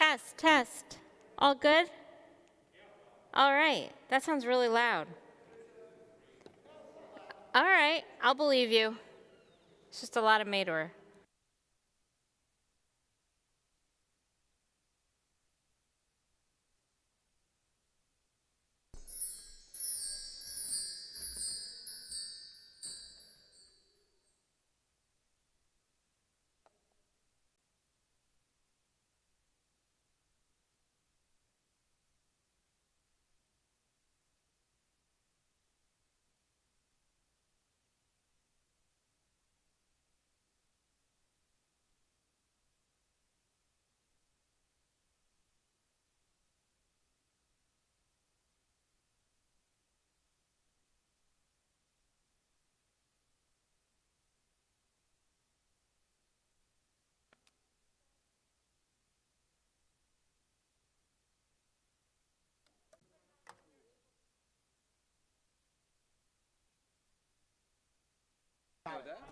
Test, test. All good? All right. That sounds really loud. All right. I'll believe you. It's just a lot of Mador.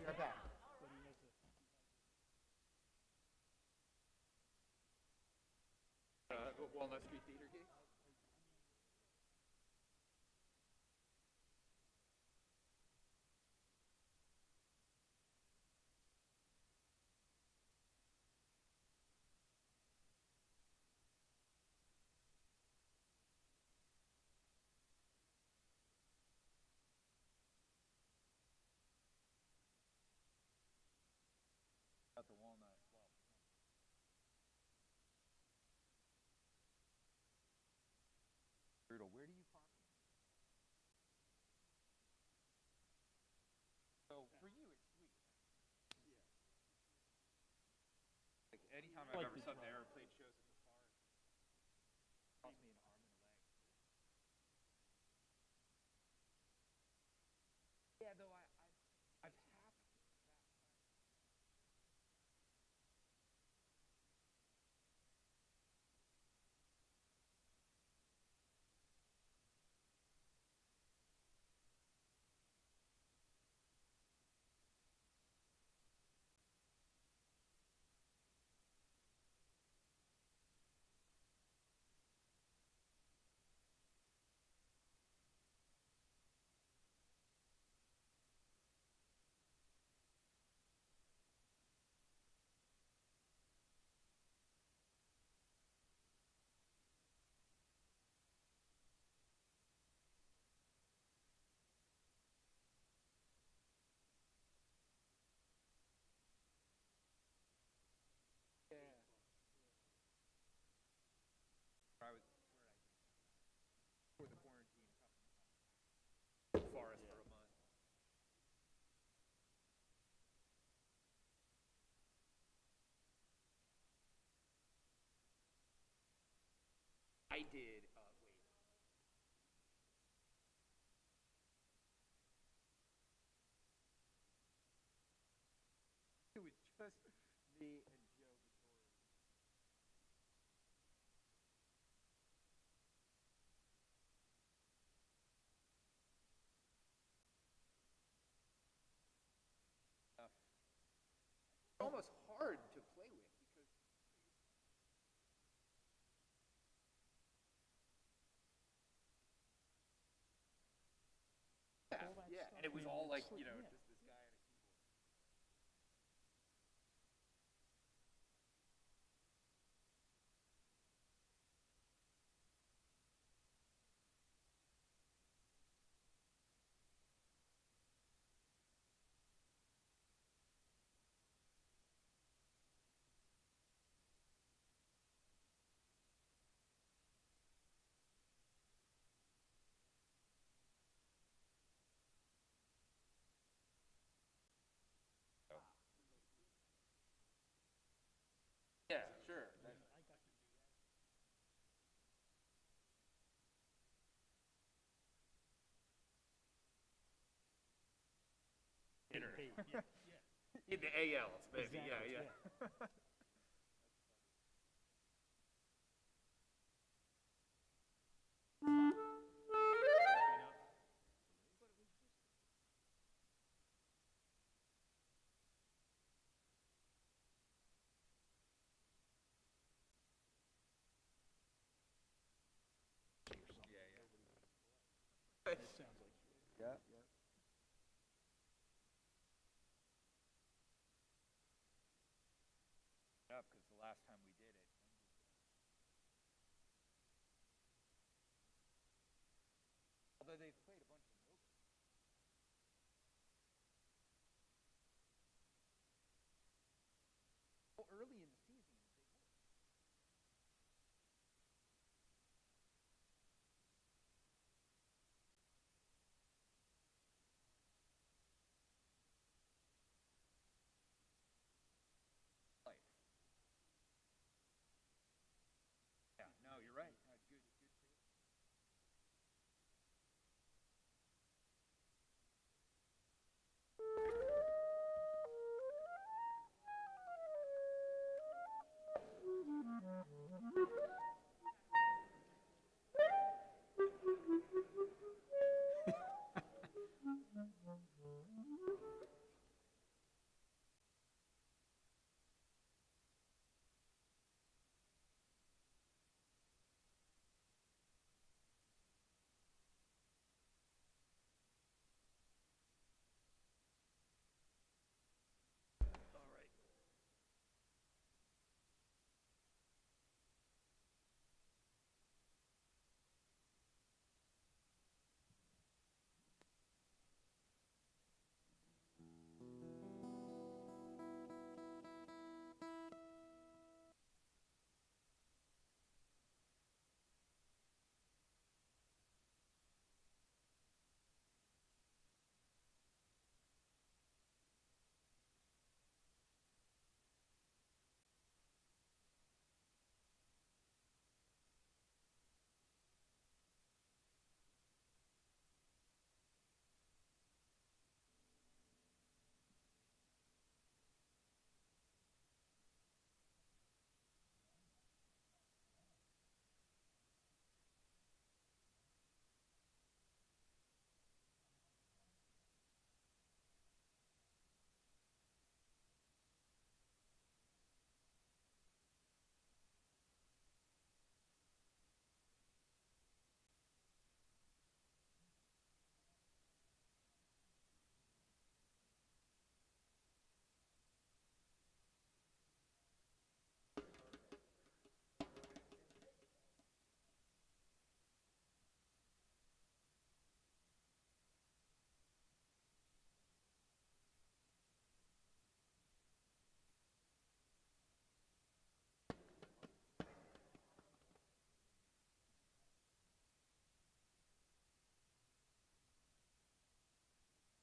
You're back. Walnut Street Theater gig? At the Walnut. Brutal. Where do you park? So for you, it's sweet. Like anytime I've ever sat there or played shows at the Forest, it cost me an arm and a leg. Yeah, though I've half. Yeah. Where I was, before the quarantine, Forest for a month. I did. Wait. It was just me and Joe Vittori. It's almost hard to play with because yeah, and it was all like just this guy and a keyboard. Yeah, sure. Hitter. In the ALs, maybe. Exactly. Yeah. Yeah. Up because the last time we did it. Although they've played a bunch of early in the season. Life. Yeah, no, you're right. Good. All right.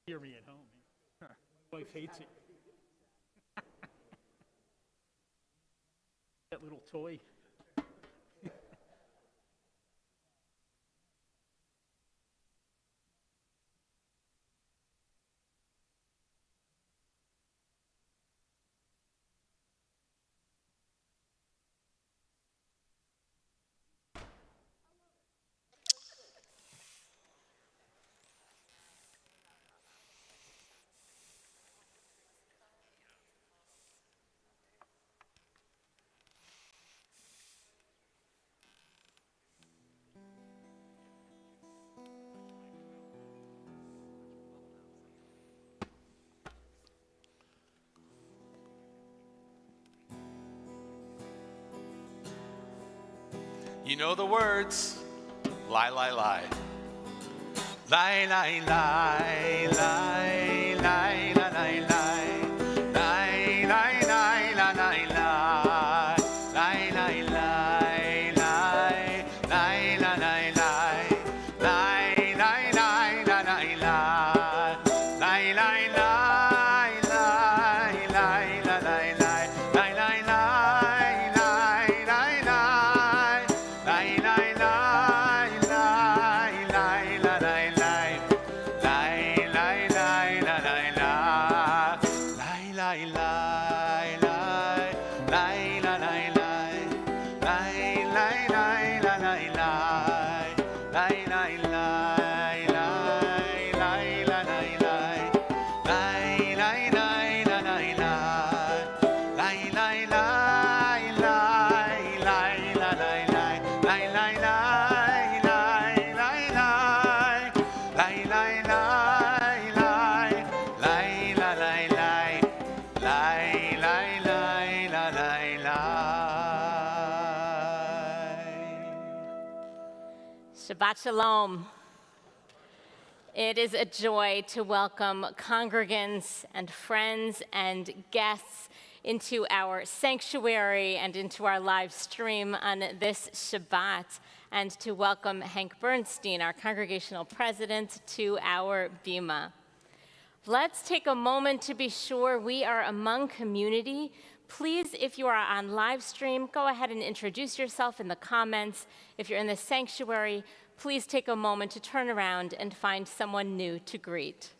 Hear me at home. My wife hates it. That little toy. You know the words. Lie, lie, lie. Lie, lie, lie, lie, lie, lie, lie, lie. Lie, lie, lie, lie, lie, lie. Lie, lie, lie, lie. Lie, lie, lie, lie. Lie, lie, lie, lie, lie, lie. Lie, lie, lie, lie, lie, lie, lie, lie. Lie, lie, lie, lie, lie, lie. Lie, lie, lie, lie, lie, lie, lie, lie. Lie, lie, lie, lie, lie, lie. Lie, lie, lie, lie. Lie, lie, lie, lie. Lie, lie, lie, lie, lie, lie. Lie, lie, lie, lie, lie, lie, lie, lie. Lie, lie, lie, lie, lie, lie. Lie, lie, lie, lie, lie, lie, lie, lie. Lie, lie, lie, lie, lie, lie. Shabbat Shalom. It is a joy to welcome congregants and friends and guests into our sanctuary and into our live stream on this Shabbat, and to welcome Hank Bernstein, our congregational president, to our bima. Let's take a moment to be sure we are among community. Please, if you are on live stream, go ahead and introduce yourself in the comments. If you're in the sanctuary, please take a moment to turn around and find someone new to greet.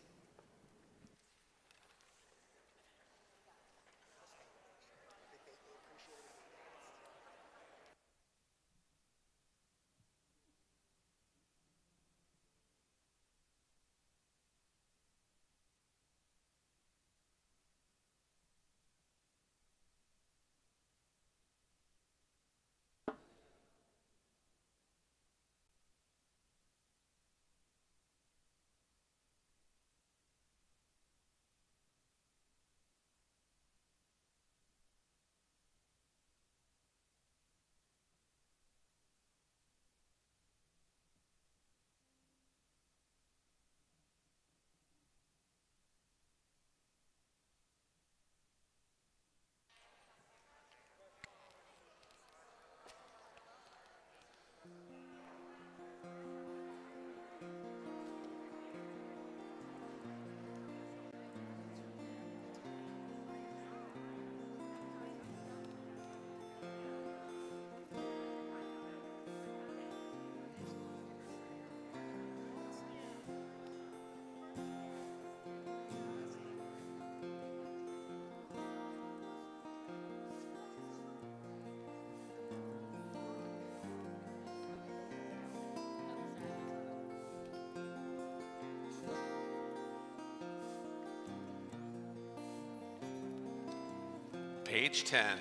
Page 10.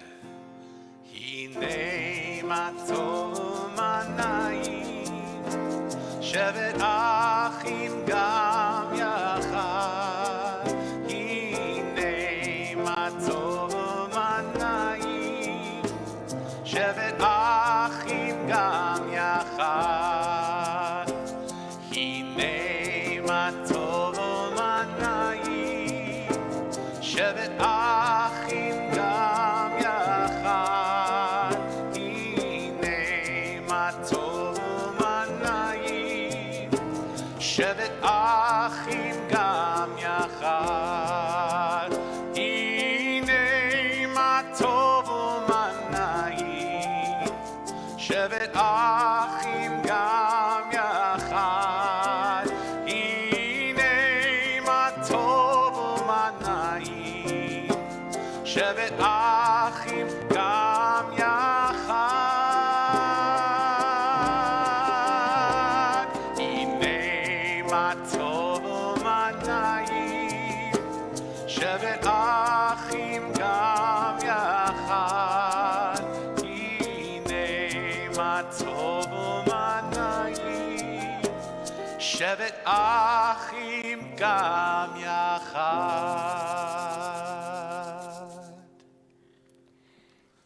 Hine matzov manayim, shevet achim gam yachad. Hine matzov manayim, shevet achim gam yachad. Hine matzov manayim, shevet achim gam yachad. Hine matzov manayim, shevet achim gam yachad. Hine matzov manayim, shevet achim gam yachad. Hine matzov manayim, shevet achim gam yachad. Hine matzov manayim, shevet achim gam yachad. Hine matzov manayim, shevet achim gam yachad.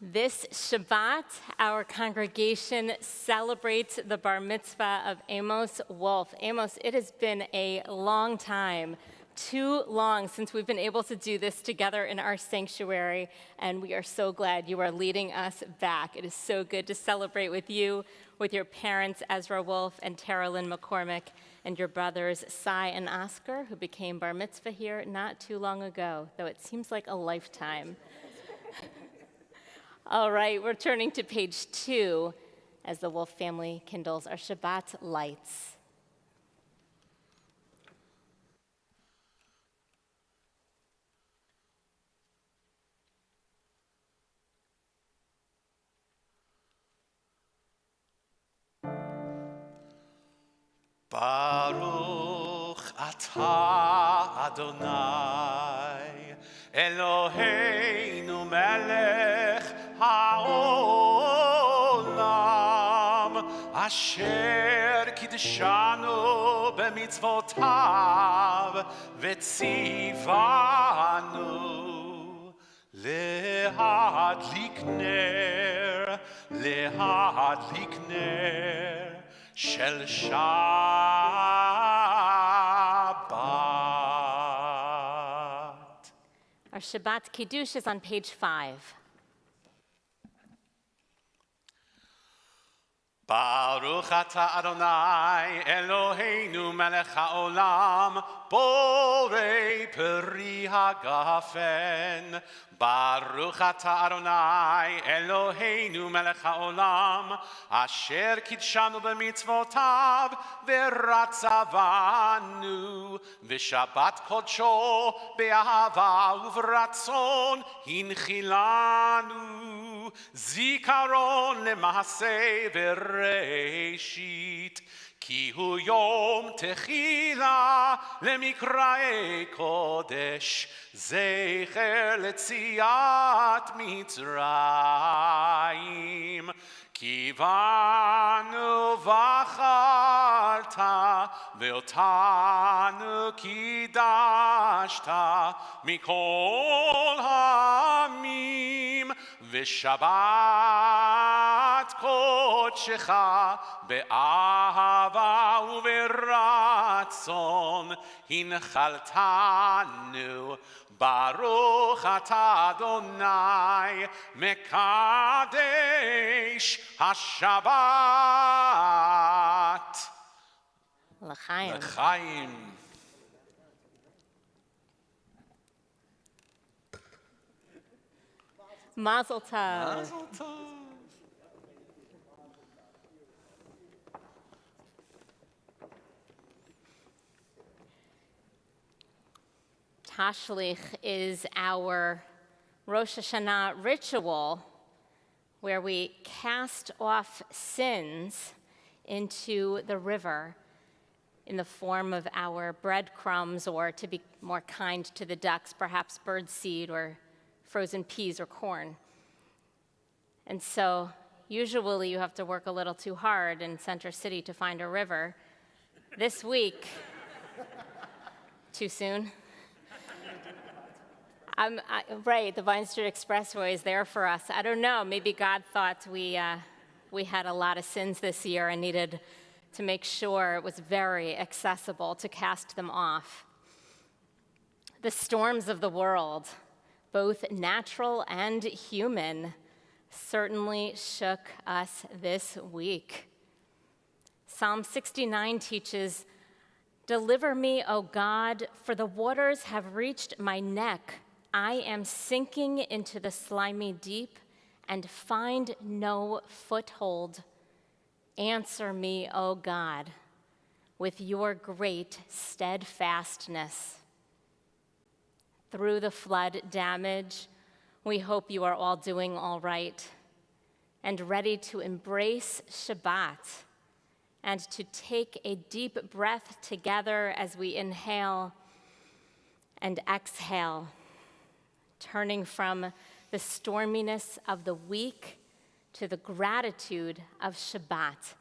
This Shabbat, our congregation celebrates the bar mitzvah of Amos Wolf. Amos, it has been a long time, too long since we've been able to do this together in our sanctuary, and we are so glad you are leading us back. It is so good to celebrate with you, with your parents, Ezra Wolf and Tara Lynn McCormick, and your brothers, Cy and Oscar, who became bar mitzvah here not too long ago, though it seems like a lifetime. All right, we're turning to page 2 as the Wolf family kindles our Shabbat lights. Baruch atah Adonai, Eloheinu melech haolam, asher kiddushanu b'mitzvotav v'tzivanu lehadlik ner של Shabbat. Our Shabbat Kiddush is on page 5. Baruch atah Adonai Eloheinu melech haolam borei peri hagafen. Baruch atah Adonai Eloheinu melech haolam asher kidshanu b'mitzvotav v'ratzavanu v'shabbat kodsho be'ahava uv'ratzon hinchilanu zikaron lema'aseh v'reishit כי הוא יום תחילה למקראי קודש, זכר ליציאת מצרים. כי בנו בחרת ואותנו קידשת מכל העמים, ושבת קודשך באהבה וברצון הנחלתנו. ברוך אתה אדוני מקדש השבת. L'chaim. לחיים. Mazel tov. מזל טוב. Tashlich is our Rosh Hashanah ritual where we cast off sins into the river in the form of our breadcrumbs, or to be more kind to the ducks, perhaps birdseed or frozen peas or corn. And so usually you have to work a little too hard in Center City to find a river. This week, too soon? Right, the Vine Street Expressway is there for us. I don't know, maybe God thought we had a lot of sins this year and needed to make sure it was very accessible to cast them off. The storms of the world, both natural and human, certainly shook us this week. Psalm 69 teaches, "Deliver me, O God, for the waters have reached my neck. I am sinking into the slimy deep and find no foothold. Answer me, O God, with your great steadfastness." Through the flood damage, we hope you are all doing all right and ready to embrace Shabbat and to take a deep breath together as we inhale and exhale, turning from the storminess of the week to the gratitude of Shabbat.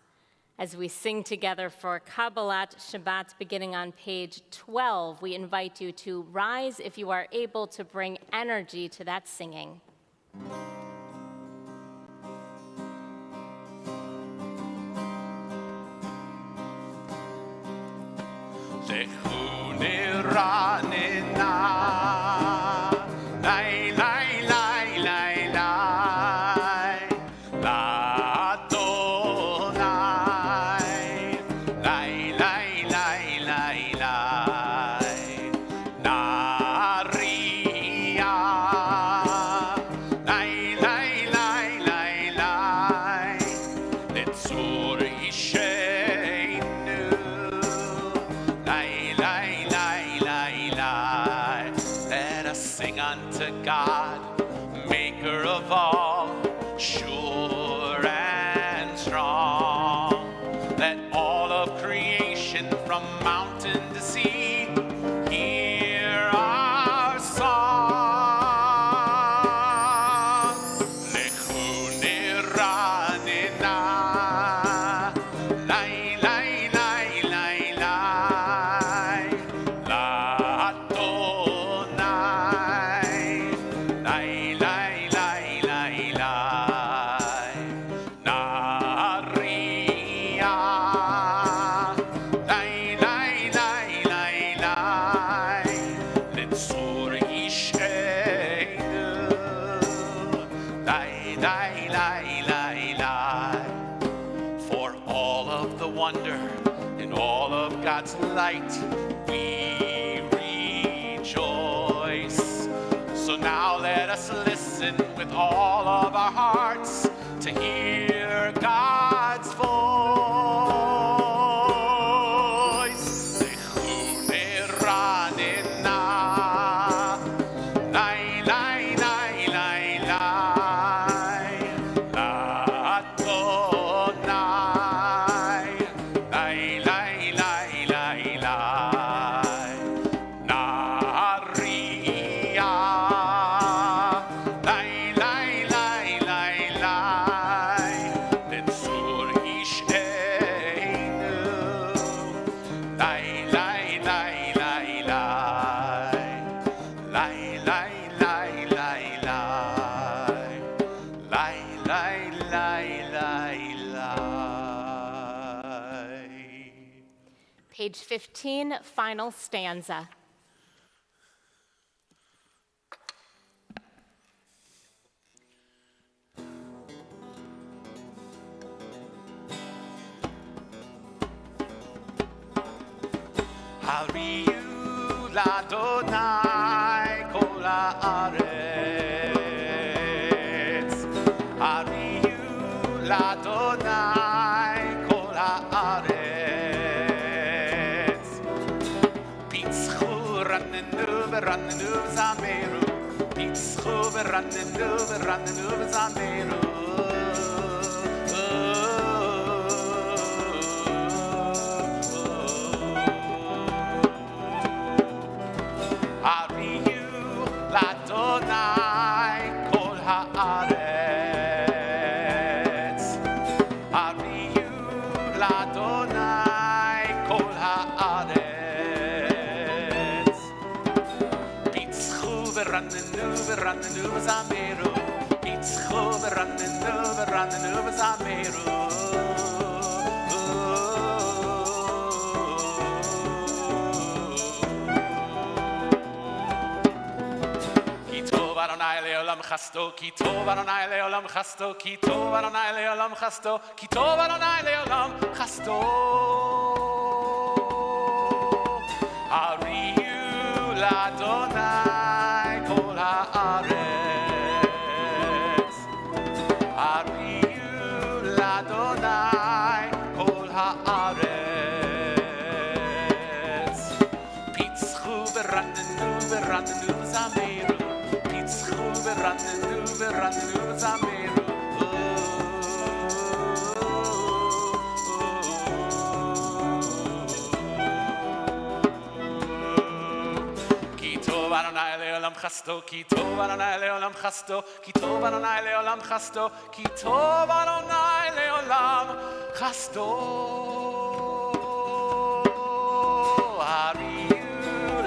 As we sing together for Kabbalat Shabbat beginning on page 12, we invite you to rise if you are able to bring energy to that singing. לכו נרננה God, maker of all, sure and strong. Let all of creation from mountain to sea hear our song. Lechu niranena, lai lai lai lai lai, la Naria lai, lai. For all of the wonder and all of God's light, we rejoice. So now let us listen with all of our hearts to hear God's voice. Lechu neranena, lai, lai, lai, lai, lai, Adonai, lai, lai, lai, lai, lai, Naria, lai, lai, lai, lai, lai, Lenzur Ishenu, lai, lai, lai, lai, lai, lai, lai, lai, lai, lai, lai, lai, lai, lai. Page 15, final stanza. Hariu l'Adonai kol haaretz. Hariu l'Adonai kol haaretz. Pitzchu v'rannenu v'rannenu v'zameru. Pitzchu v'rannenu v'rannenu v'zameru. Hariu l'Adonai kol haaretz. Hariu l'Adonai kol haaretz. Pitzchu v'rannenu v'rannenu v'zameru. Pitzchu v'rannenu v'rannenu v'zameru. Adonai leolam chasto, ki tov Adonai leolam chasto, ki tov Adonai leolam chasto, ki tov Adonai leolam chasto. Hariu l'Adonai kol haaretz. Hariu l'Adonai kol haaretz. Pitzchu v'rannenu v'rannenu zameru. V'rannenu v'rannenu zameru. Ki tov Adonai leolam chasto, ki tov Adonai leolam chasto, ki tov Adonai leolam chasto, ki tov Adonai leolam chasto. Hariu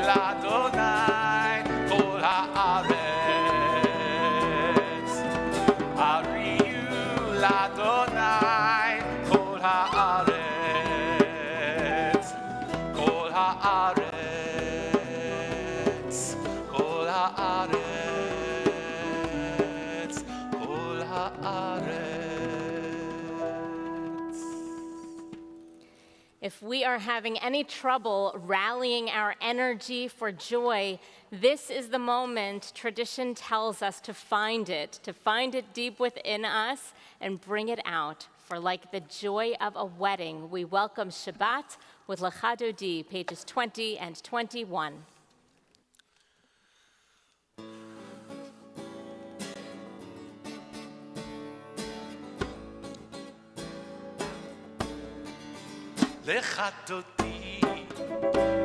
l'Adonai kol haaretz. Hariu l'Adonai kol haaretz. Kol haaretz. Kol haaretz. Kol haaretz. If we are having any trouble rallying our energy for joy, this is the moment tradition tells us to find it deep within us and bring it out. For like the joy of a wedding, we welcome Shabbat with Lecha Dodi, pages 20 and 21. Lecha Dodi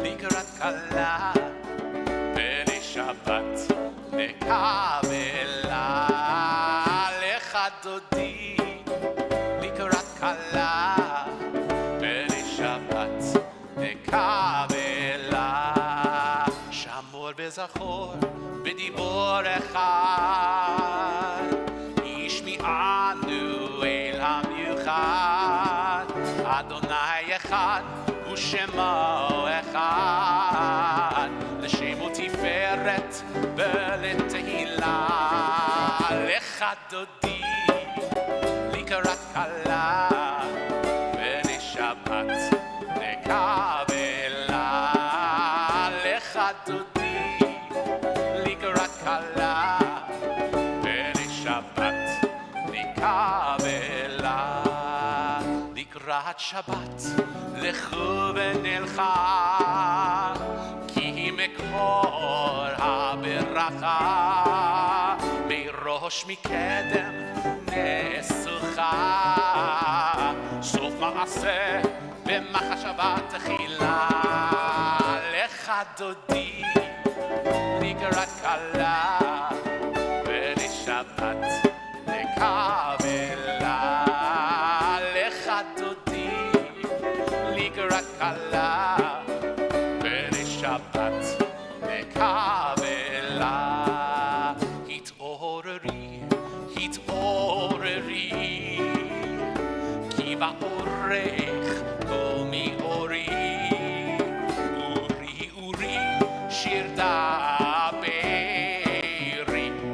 לקראת כלה ולשבת לקבלה. lecha dodi לקראת כלה ולשבת לקבלה. שמור וזכור בדיבור אחד, ישמיענו אל המיוחד. אדוני אחד ושמו אחד, לשמו תפארת ולתהילה. lecha dodi לקראת קלה ונשבת נקבלה לך דודי לקראת קלה ונשבת נקבלה לקראת שבת לכו ונלכה כי מקור הברכה מראש מקדם נסוכה סוף מעשה במחשבה תחילה לך דודי לקראת קלה ונשבת נקבלה לך דודי לקראת קלה ונשבת נקבלה התעוררי התעוררי כי באורך קומי אורי אורי אורי שיר דברי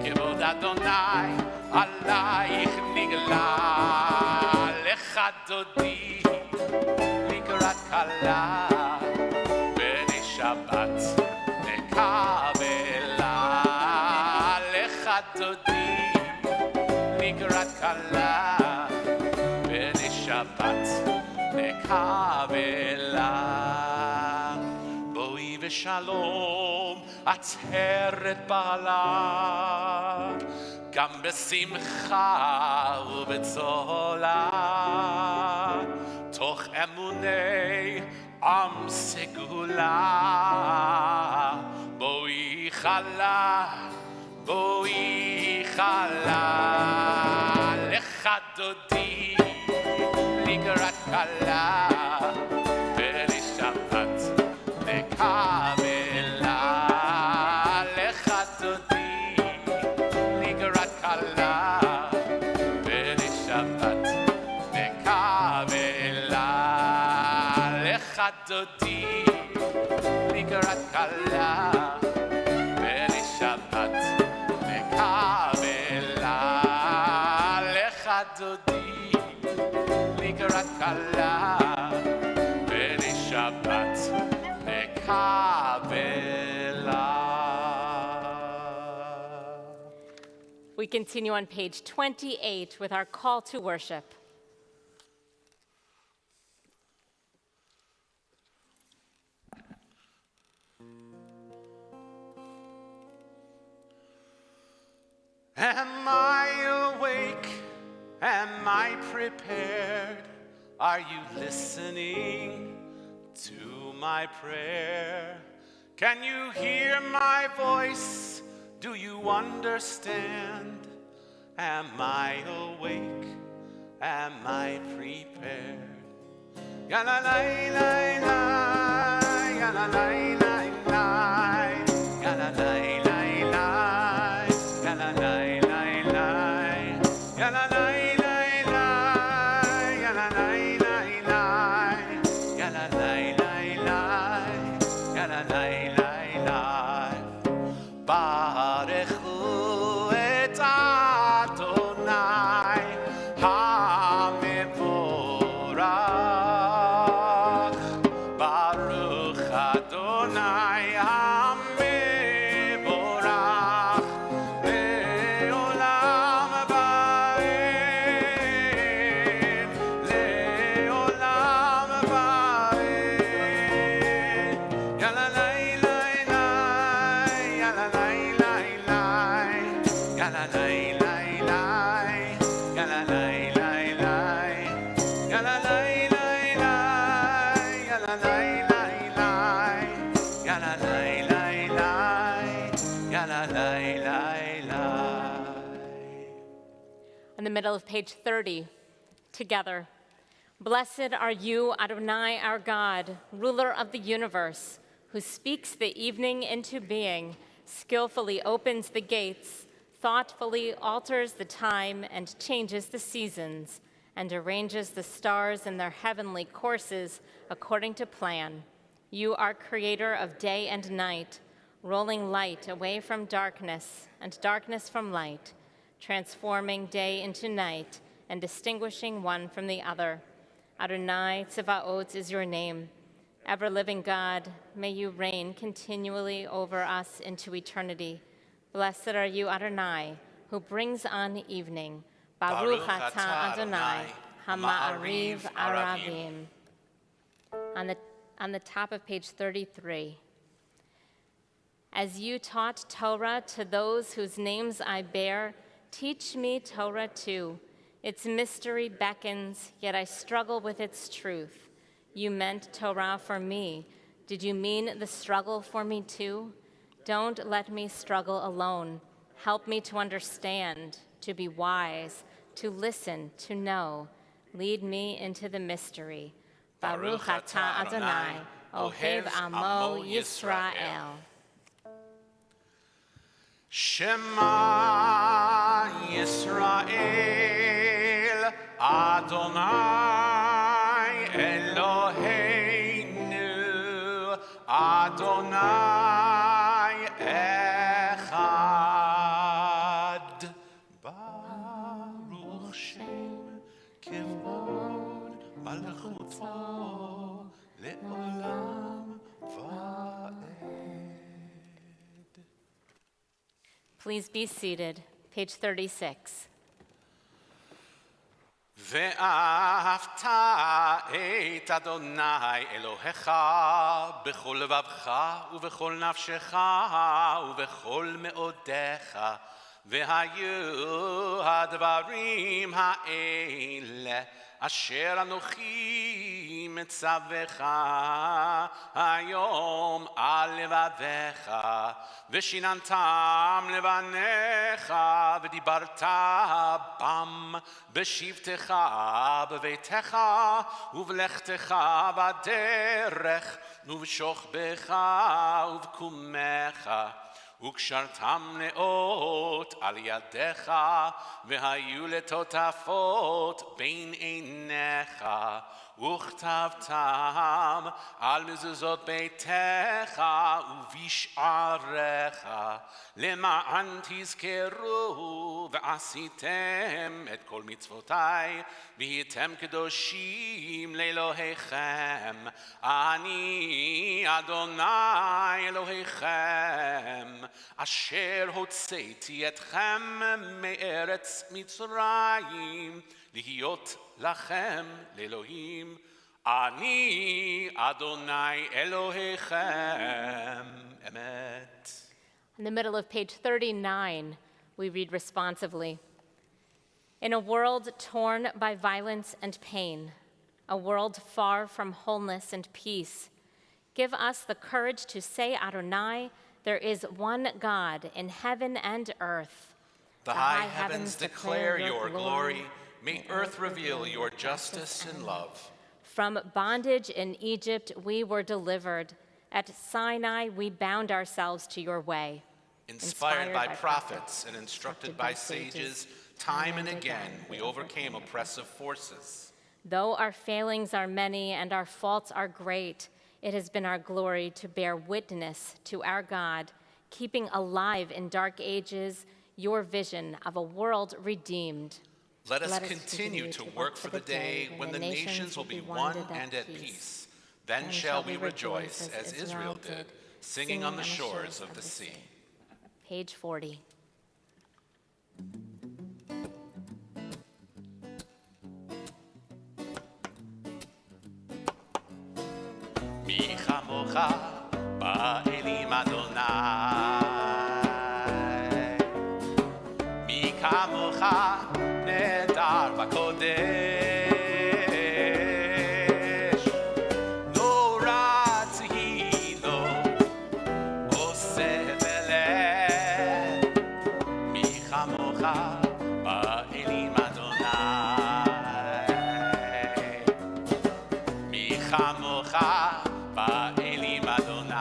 כבוד אדוני עלייך נגלה לך דודי לקראת קלה ונשבת נקבלה לך דודי לקראת קלה ונשבת נקבלה בואי ושלום עצרת בעלה גם בשמחה ובצהלה תוך אמוני עם סגולה בואי חלה בואי חלה לך דודי לקראת קלה ונשבת נקבלה לך דודי לקראת קלה ונשבת נקבלה לך דודי לקראת קלה ונשבת נקבלה לך דודי לקראת קלה ונשבת נקבלה. We continue on page 28 with our call to worship. Am I awake? Am I prepared? Are you listening to my prayer? Can you hear my voice? Do you understand? Am I awake? Am I prepared? Ya la la la la, ya la la la la, ya la la la la, ya la la la la, ya la la la la, ya la la la la, ya la la la la, ya la la la la. Barechu et Adonai HaMevorach. Baruch Adonai HaMevorach Le'olam va'ed, Le'olam va'ed. Ya la la la la, ya la la la la, ya la la la la, ya la la la la, ya la la la la, ya la la la la, ya la la la la, ya la la la la. In the middle of page 30, together. Blessed are you, Adonai, our God, ruler of the universe, who speaks the evening into being, skillfully opens the gates, thoughtfully alters the time and changes the seasons, and arranges the stars in their heavenly courses according to plan. You are creator of day and night, rolling light away from darkness and darkness from light, transforming day into night and distinguishing one from the other. Adonai Tzevaot is your name. Ever-living God, may you reign continually over us into eternity. Blessed are you, Adonai, who brings on evening. Baruch atah Adonai, Hama'ariv Aravim. On the top of page 33. As you taught Torah to those whose names I bear, teach me Torah too. Its mystery beckons, yet I struggle with its truth. You meant Torah for me. Did you mean the struggle for me too? Don't let me struggle alone. Help me to understand, to be wise, to listen, to know. Lead me into the mystery. Baruch atah Adonai, Ohev Amo Yisrael. Shema Yisrael, Adonai Eloheinu, Adonai Echad. Baruch Shem Kivod Malchuto Le'olam Va'ed. Please be seated. Page 36. ואהבת את אדוני אלוהיך בכל לבבך ובכל נפשך ובכל מאודיך, והיו הדברים האלה אשר אנוכי מצווך היום על לבביך, ושיננתם לבניך ודיברת בם בשבתך בביתך ובלכתך בדרך ובשוכבך ובקומך, וקשרתם נאות על ידיך, והיו לטוטפות בין עיניך, וכתבתם על מזוזות ביתך ובשעריך, למען תזכרו ועשיתם את כל מצוותי, והייתם קדושים לאלוהיכם. אני אדוני אלוהיכם, אשר הוצאתי אתכם מארץ מצרים, להיות לכם לאלוהים. אני אדוני אלוהיכם. אמת. In the middle of page 39, we read responsively. In a world torn by violence and pain, a world far from wholeness and peace, give us the courage to say, Adonai, there is one God in heaven and earth. The high heavens declare your glory. May earth reveal your justice and love. From bondage in Egypt we were delivered. At Sinai we bound ourselves to your way. Inspired by prophets and instructed by sages, time and again we overcame oppressive forces. Though our failings are many and our faults are great, it has been our glory to bear witness to our God, keeping alive in dark ages your vision of a world redeemed. Let us continue to work for the day when the nations will be one and at peace. Then shall we rejoice as Israel did, singing on the shores of the sea. Page 40. מי כמוך באלים אדוני, מי כמוך נהדר בקודש, נורא תהילות עושה ולב, מי כמוך באלים אדוני, מי כמוך באלים אדוני,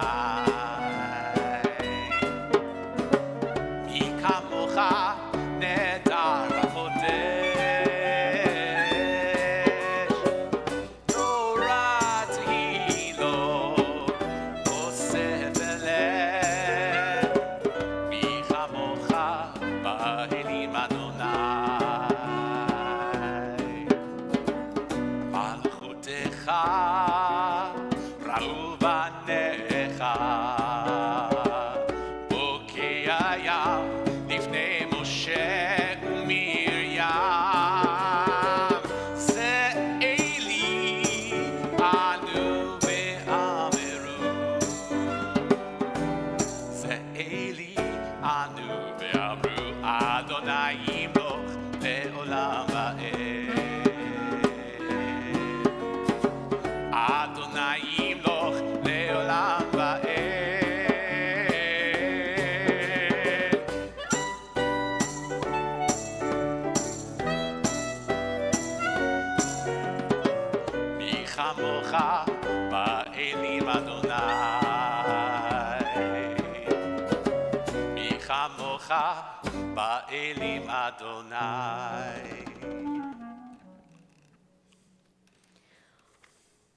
מי כמוך נהדר בקודש, נורא תהילות עושה ולב, מי כמוך באלים אדוני. ראו בניך בוקע ים לפני משה ומרים זה אלי ענו ואמרו זה אלי ענו ואמרו אדוני ימלוך לעולם ועד אדוני ימלוך לעולם ועד מי כמוך באלים אדוני מי כמוך באלים אדוני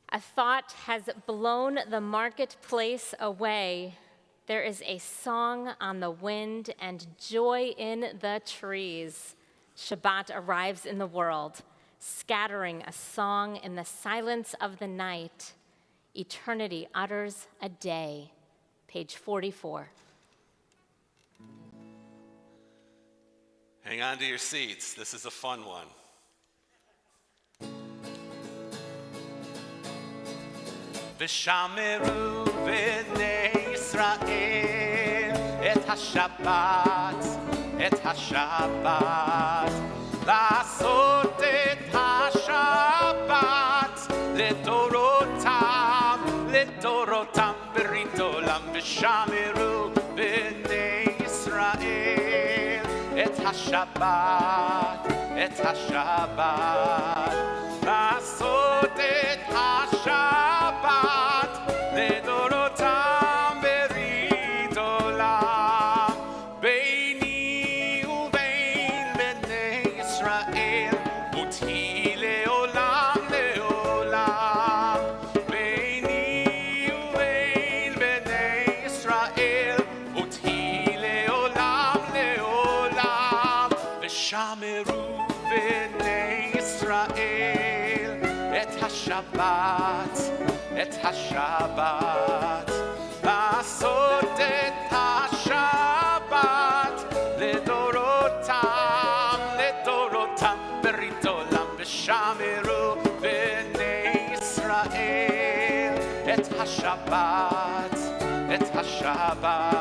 A thought has blown the marketplace away. There is a song on the wind and joy in the trees. Shabbat arrives in the world, scattering a song in the silence of the night. Eternity utters a day. Page 44. Hang on to your seats. This is a fun one. ושמרו בני ישראל את השבת, לעשות את השבת לדורותם ברית עולם. ושמרו בני ישראל את השבת, לעשות את השבת לדורותם ברית עולם. ביני ובין בני ישראל ותהי לעולם לעולם. ביני ובין בני ישראל ותהי לעולם לעולם. ושמרו בני ישראל את השבת, לעשות את השבת לדורותם ברית עולם. ושמרו בני ישראל את השבת,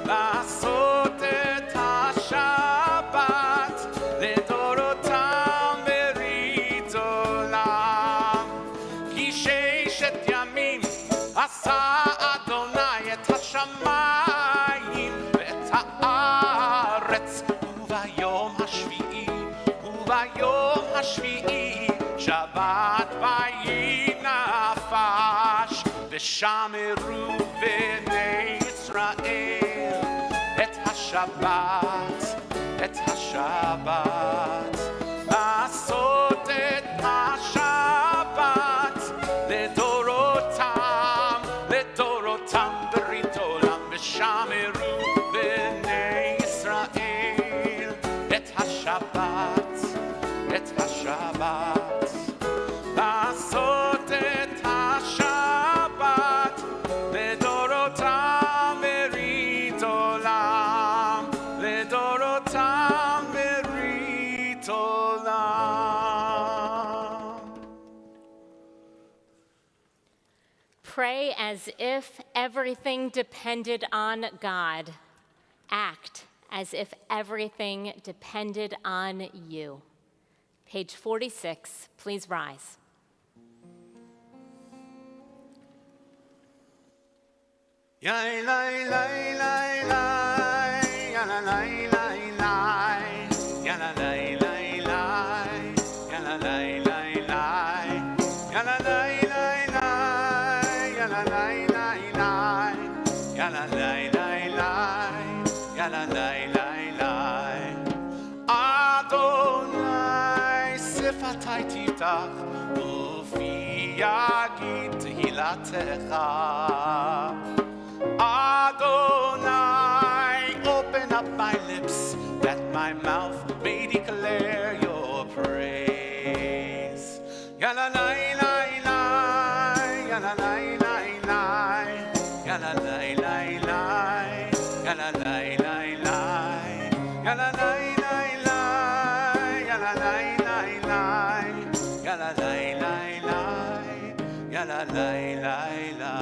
לעשות את השבת לדורותם ברית עולם. כי ששת ימים עשה אדוני את השמיים ואת הארץ, וביום השביעי שבת ויהי נפש. ושמרו בני ישראל את השבת, לעשות את השבת לדורותם ברית עולם. ושמרו בני ישראל את השבת, לעשות את השבת לדורותם ברית עולם, לדורותם ברית עולם. Pray as if everything depended on God. Act as if everything depended on you. Page 46, please rise. Yai lai lai lai lai, ya la lai lai lai, ya la lai lai lai, ya la lai lai lai, ya la lai lai lai, ya la lai lai lai, ya la lai lai lai, ya la lai lai lai. Adonai sifatai tiftach ufi yagid tehilatecha. Adonai, open up my lips, that my mouth may declare your praise. Ya la la la la. la la.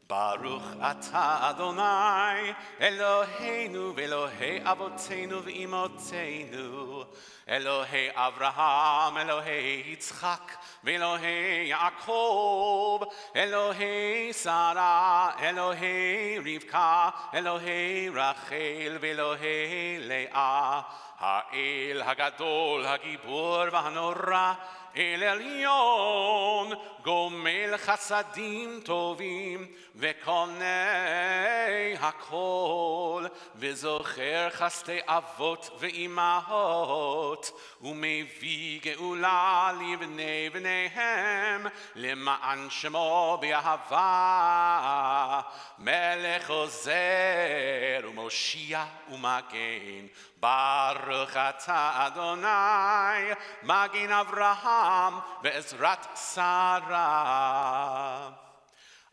Baruch atah Adonai Eloheinu v'Elohei Avotenu v'Imotenu Elohei Avraham Elohei Yitzchak v'Elohei Yaakov Elohei Sarah Elohei Rivka Elohei Rachel v'Elohei Leah Ha'el Hagadol Hagibor v'Hanora El Elyon Gomel Chasadim Tovim Vekonei Hakol Vezocher Chaste Avot Ve'imahot Umevi Geula Livnei V'neihem Lema'an Shemo Be'ahava Melech Ozer Umoshia Umagen Baruch atah Adonai Magin Avraham Ve'ezrat Sarah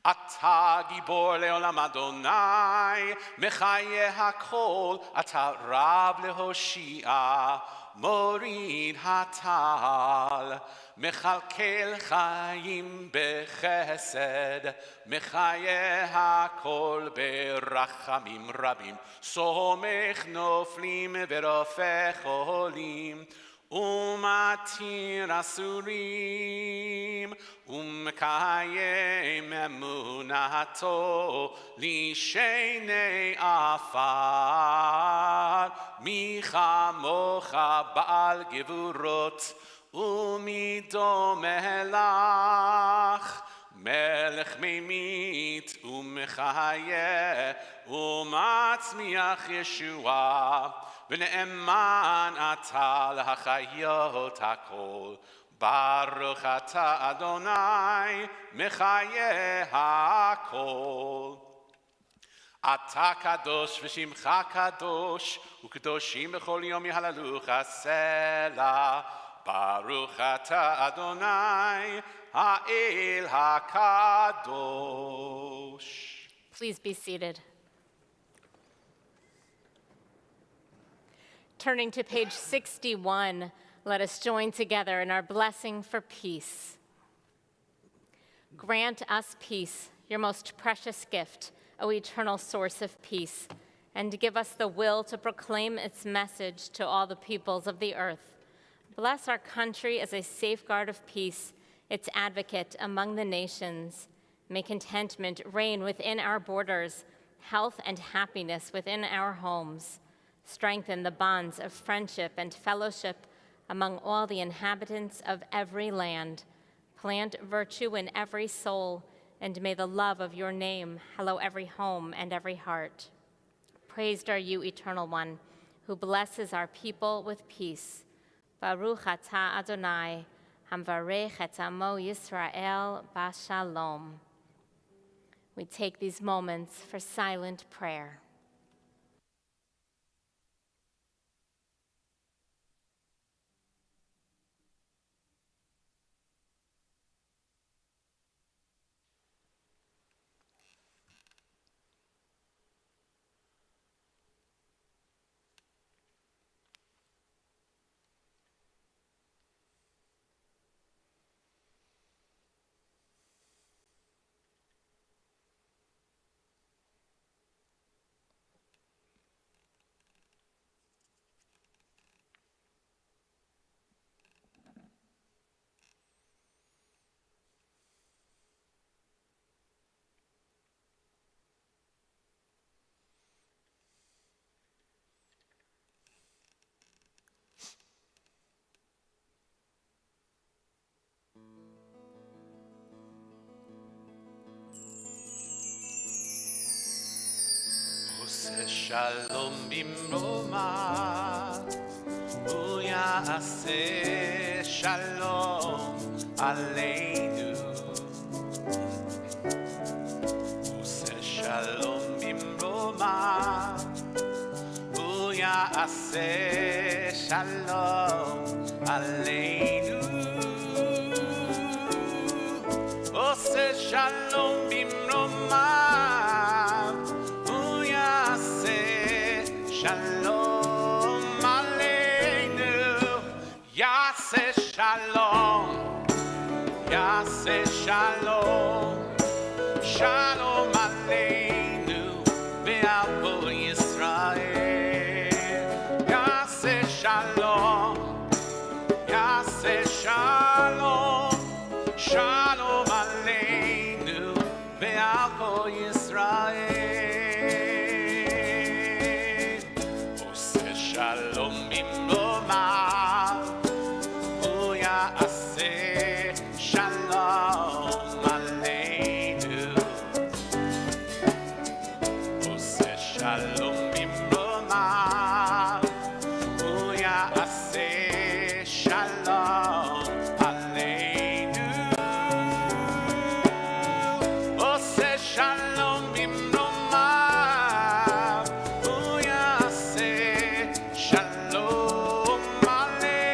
Atah Gibor Leolam Adonai Mechaye HaKol Atah Rab Lehoshia Morid Hatal Mechalkel Chaim Bechesed Mechaye HaKol Berachamim Rabim Somech Noflim Verofech Olim Umatir Asurim Umkayem Emunato Lishenei Afar Micha Mocha Baal Gevurot Umido Melach Melech Meimit Umechayeh Umatzmiach Yeshua V'ne'eman atah l'hachayot hakol Baruch atah Adonai Mechayeh hakol Atah kadosh v'shimcha kadosh U'kadoshim b'chol yom yihalalucha Selah Baruch atah Adonai Ha'el HaKadosh. Please be seated. Turning to page 61, let us join together in our blessing for peace. Grant us peace, your most precious gift, O eternal source of peace, and give us the will to proclaim its message to all the peoples of the earth. Bless our country as a safeguard of peace, its advocate among the nations. May contentment reign within our borders, health and happiness within our homes. Strengthen the bonds of friendship and fellowship among all the inhabitants of every land. Plant virtue in every soul, and may the love of your name hallow every home and every heart. Praised are you, Eternal One, who blesses our people with peace. Baruch atah Adonai, hamvarech et amo Yisrael b'shalom. We take these moments for silent prayer. Shalom bimroma, uyaseh shalom aleinu. Useh shalom bimroma, uyaseh shalom aleinu. Useh shalom bimroma. Shalom Aleinu, Yaseh Shalom, יעשה שלום, שלום עלינו ועל כל ישראל. יעשה שלום, יעשה שלום, שלום עלינו ועל כל ישראל. עושה שלום במרומיו, הוא יעשה שלום עלינו. עושה שלום במרומיו, הוא יעשה שלום עלינו. עושה שלום במרומיו, הוא יעשה שלום עלינו.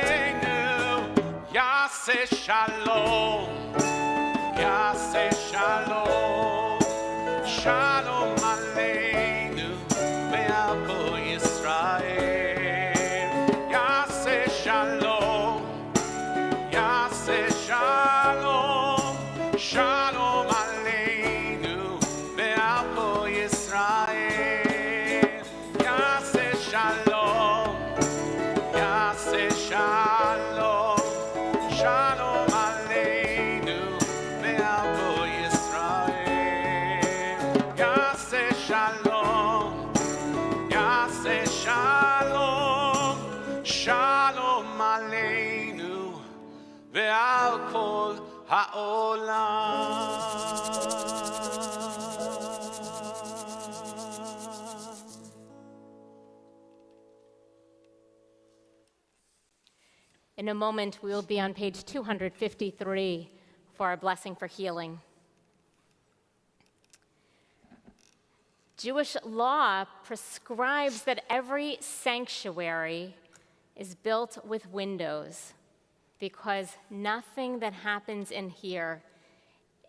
יעשה שלום, יעשה שלום, שלום עלינו ועל כל ישראל. יעשה שלום, יעשה שלום, שלום עלינו ועל כל ישראל. יעשה שלום, יעשה שלום, שלום עלינו ועל כל ישראל. יעשה שלום, יעשה שלום, שלום עלינו ועל כל העולם. In a moment, we will be on page 253 for our blessing for healing. Jewish law prescribes that every sanctuary is built with windows because nothing that happens in here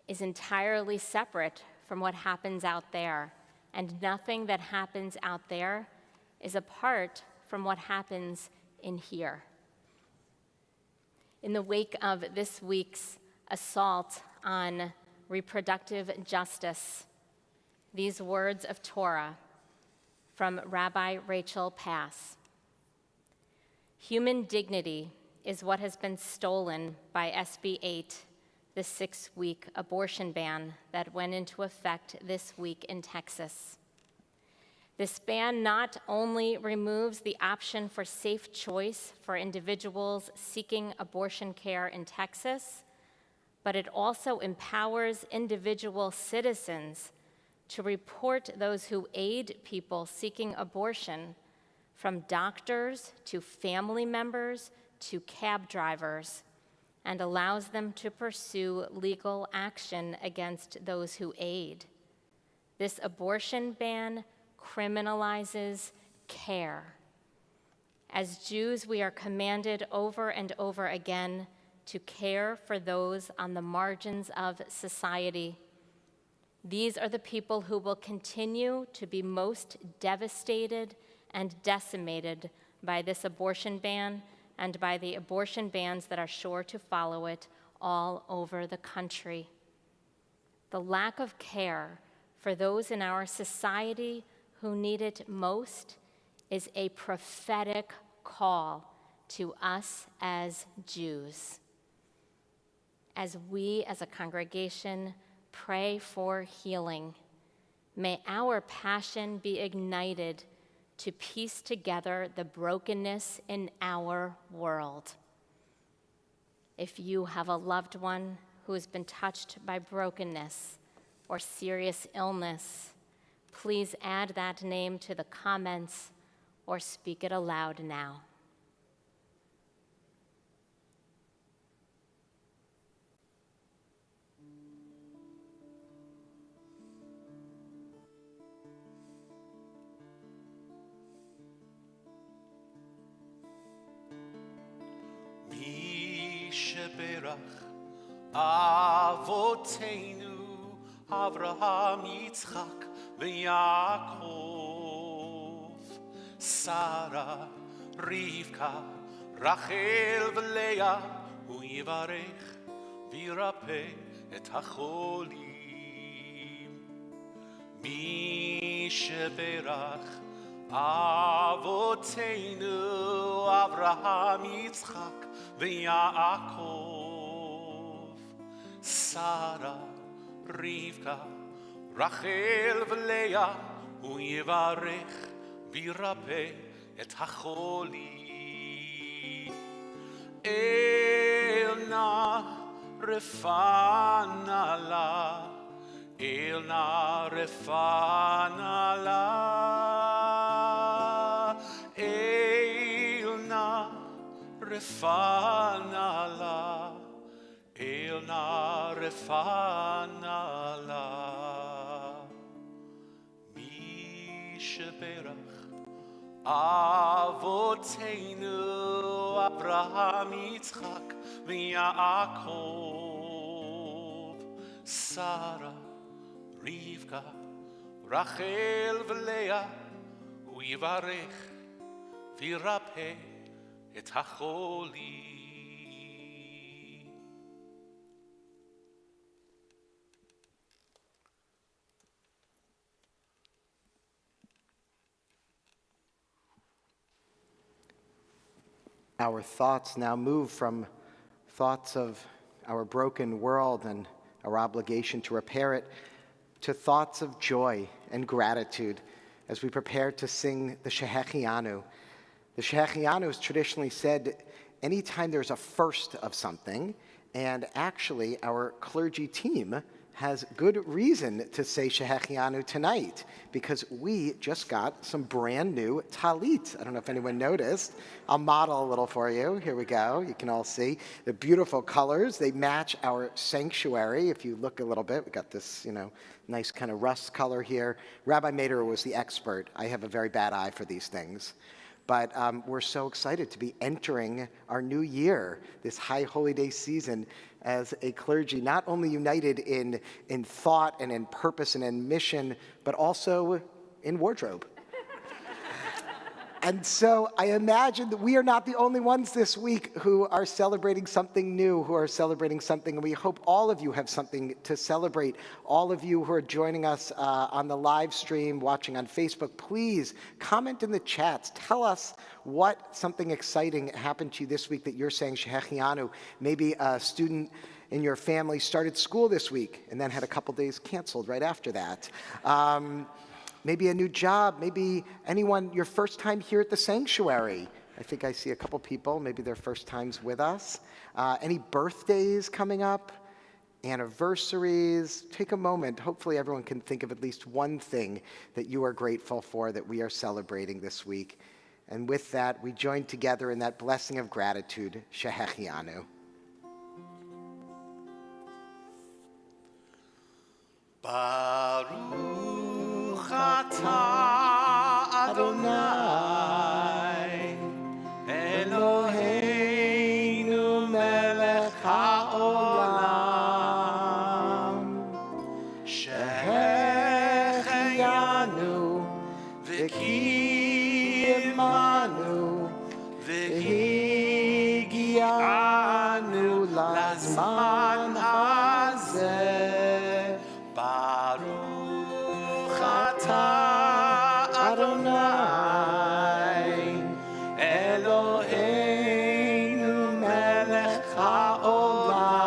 is entirely separate from what happens out there, and nothing that happens out there is apart from what happens in here. In the wake of this week's assault on reproductive justice, these words of Torah from Rabbi Rachel Pass. Human dignity is what has been stolen by SB 8, the 6-week abortion ban that went into effect this week in Texas. This ban not only removes the option for safe choice for individuals seeking abortion care in Texas, but it also empowers individual citizens to report those who aid people seeking abortion, from doctors to family members to cab drivers, and allows them to pursue legal action against those who aid. This abortion ban criminalizes care. As Jews, we are commanded over and over again to care for those on the margins of society. These are the people who will continue to be most devastated and decimated by this abortion ban and by the abortion bans that are sure to follow it all over the country. The lack of care for those in our society who need it most is a prophetic call to us as Jews. As we as a congregation pray for healing, may our passion be ignited to piece together the brokenness in our world. If you have a loved one who has been touched by brokenness or serious illness, please add that name to the comments or speak it aloud now. שברך אבותינו אברהם יצחק ויעקב שרה רבקה רחל ולאה הוא יברך וירפא את החולים. מי שברך אבותינו אברהם, יצחק ויעקב, שרה, רבקה, רחל ולאה, הוא יברך וירפא את החולים. אל נא רפא לה, אל נא רפא לה, אל נא רפא לה, אל נא רפא לה. מי שברך אבותינו אברהם, יצחק ויעקב, שרה, רבקה, רחל ולאה, הוא יברך וירפא את החולים. Our thoughts now move from thoughts of our broken world and our obligation to repair it to thoughts of joy and gratitude as we prepare to sing the Shehechianu. The Shehechianu is traditionally said anytime there's a first of something, and actually our clergy team has good reason to say Shehechianu tonight because we just got some brand new talit. I don't know if anyone noticed. I'll model a little for you. Here we go. You can all see the beautiful colors. They match our sanctuary. If you look a little bit, we got this, nice kind of rust color here. Rabbi Mader was the expert. I have a very bad eye for these things. But we're so excited to be entering our new year, this high holy day season, as a clergy, not only united in thought and in purpose and in mission, but also in wardrobe. And so I imagine that we are not the only ones this week who are celebrating something new, who are celebrating something, and we hope all of you have something to celebrate. All of you who are joining us on the live stream, watching on Facebook, please comment in the chats. Tell us what something exciting happened to you this week that you're saying Shehechianu. Maybe a student in your family started school this week and then had a couple days canceled right after that. Maybe a new job, maybe anyone, your first time here at the sanctuary. I think I see a couple people, maybe their first times with us. Any birthdays coming up, anniversaries. Take a moment. Hopefully everyone can think of at least one thing that you are grateful for that we are celebrating this week. And with that, we join together in that blessing of gratitude, Shehechianu. Baruch atah Adonai Eloheinu melech haolam Shehechianu v'kiyemanu v'higianu lazman hazeh. Baruch atah Adonai Eloheinu melech haolam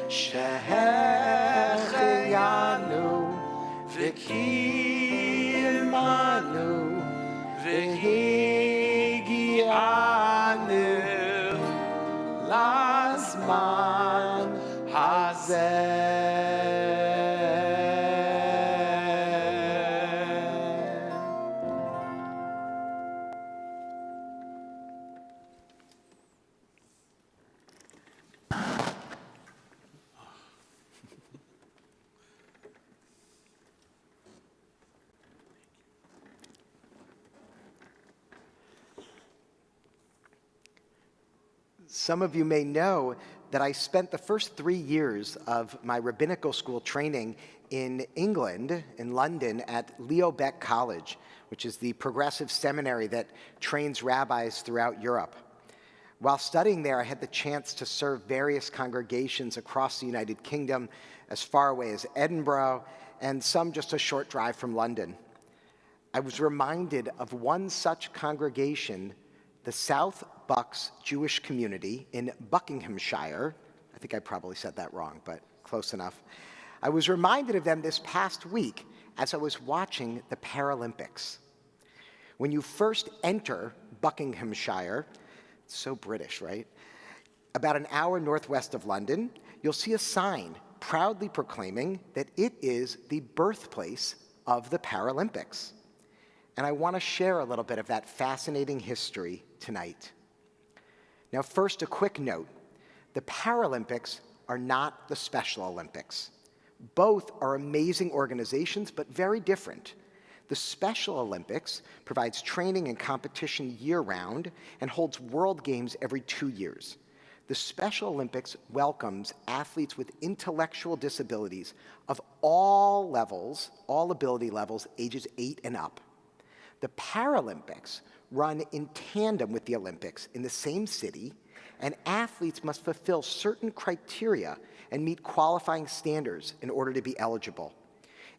Shehechianu v'kiyemanu v'higianu lazman hazeh. Some of you may know that I spent the first 3 years of my rabbinical school training in England, in London, at Leo Beck College, which is the progressive seminary that trains rabbis throughout Europe. While studying there, I had the chance to serve various congregations across the United Kingdom, as far away as Edinburgh, and some just a short drive from London. I was reminded of one such congregation, the South Bucks Jewish community in Buckinghamshire. I think I probably said that wrong, but close enough. I was reminded of them this past week as I was watching the Paralympics. When you first enter Buckinghamshire, it's so British, right? About an hour northwest of London, you'll see a sign proudly proclaiming that it is the birthplace of the Paralympics. And I want to share a little bit of that fascinating history tonight. Now, first, a quick note. The Paralympics are not the Special Olympics. Both are amazing organizations, but very different. The Special Olympics provides training and competition year-round and holds World Games every 2 years. The Special Olympics welcomes athletes with intellectual disabilities of all levels, all ability levels, ages 8 and up. The Paralympics run in tandem with the Olympics in the same city, and athletes must fulfill certain criteria and meet qualifying standards in order to be eligible.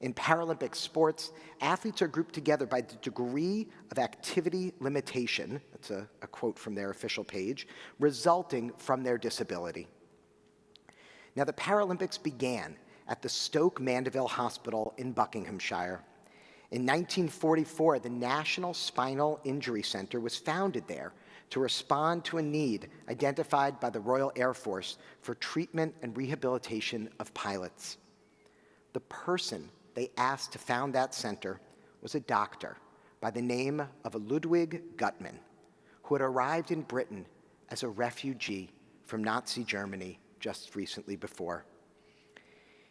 In Paralympic sports, athletes are grouped together by the degree of activity limitation, that's a quote from their official page, resulting from their disability. Now, the Paralympics began at the Stoke Mandeville Hospital in Buckinghamshire. In 1944, the National Spinal Injury Center was founded there to respond to a need identified by the Royal Air Force for treatment and rehabilitation of pilots. The person they asked to found that center was a doctor by the name of Ludwig Guttmann, who had arrived in Britain as a refugee from Nazi Germany just recently before.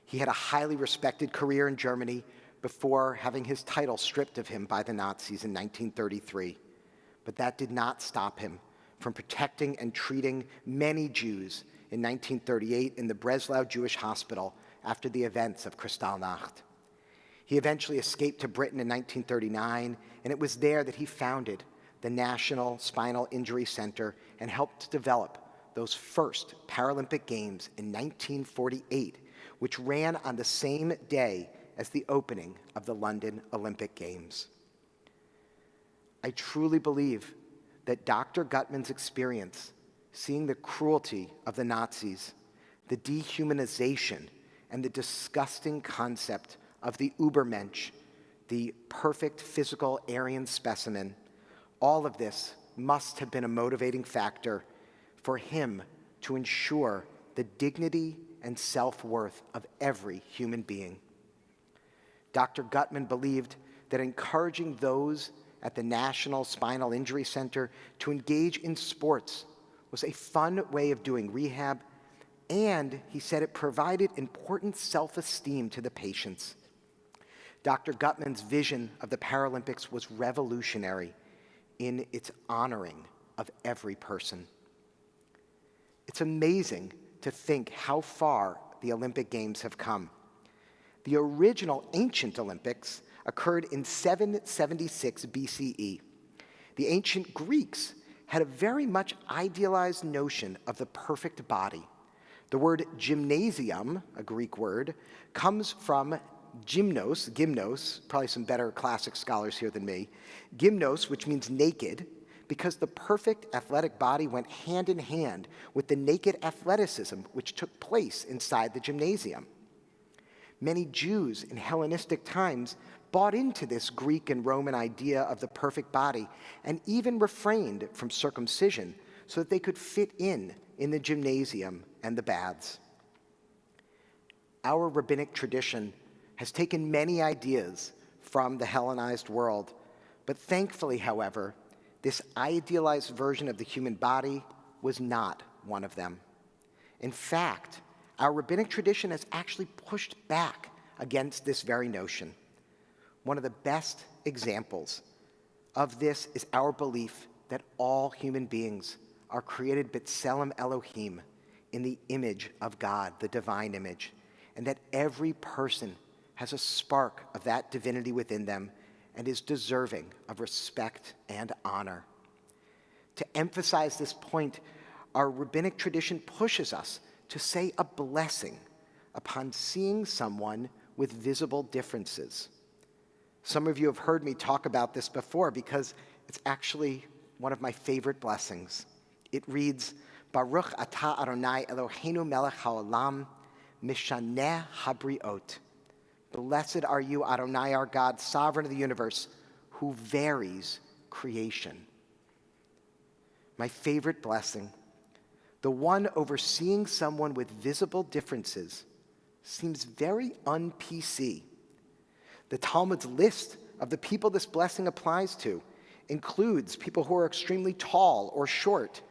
He had a highly respected career in Germany before having his title stripped of him by the Nazis in 1933. But that did not stop him from protecting and treating many Jews in 1938 in the Breslau Jewish Hospital after the events of Kristallnacht. He eventually escaped to Britain in 1939, and it was there that he founded the National Spinal Injury Center and helped develop those first Paralympic Games in 1948, which ran on the same day as the opening of the London Olympic Games. I truly believe that Dr. Guttmann's experience, seeing the cruelty of the Nazis, the dehumanization, and the disgusting concept of the Übermensch, the perfect physical Aryan specimen, all of this must have been a motivating factor for him to ensure the dignity and self-worth of every human being. Dr. Guttmann believed that encouraging those at the National Spinal Injury Center to engage in sports was a fun way of doing rehab, and he said it provided important self-esteem to the patients. Dr. Guttmann's vision of the Paralympics was revolutionary in its honoring of every person. It's amazing to think how far the Olympic Games have come. The original ancient Olympics occurred in 776 BCE. The ancient Greeks had a very much idealized notion of the perfect body. The word gymnasium, a Greek word, comes from gymnos, probably some better classic scholars here than me, gymnos, which means naked, because the perfect athletic body went hand in hand with the naked athleticism which took place inside the gymnasium. Many Jews in Hellenistic times bought into this Greek and Roman idea of the perfect body and even refrained from circumcision so that they could fit in the gymnasium and the baths. Our rabbinic tradition has taken many ideas from the Hellenized world, but thankfully, however, this idealized version of the human body was not one of them. In fact, our rabbinic tradition has actually pushed back against this very notion. One of the best examples of this is our belief that all human beings are created b'tselem Elohim, in the image of God, the divine image, and that every person has a spark of that divinity within them and is deserving of respect and honor. To emphasize this point, our rabbinic tradition pushes us to say a blessing upon seeing someone with visible differences. Some of you have heard me talk about this before because it's actually one of my favorite blessings. It reads, Baruch atah Adonai Eloheinu melech haolam, mishaneh habriot. Blessed are you, Adonai, our God, sovereign of the universe, who varies creation. My favorite blessing, the one overseeing someone with visible differences, seems very un-PC. The Talmud's list of the people this blessing applies to includes people who are extremely tall or short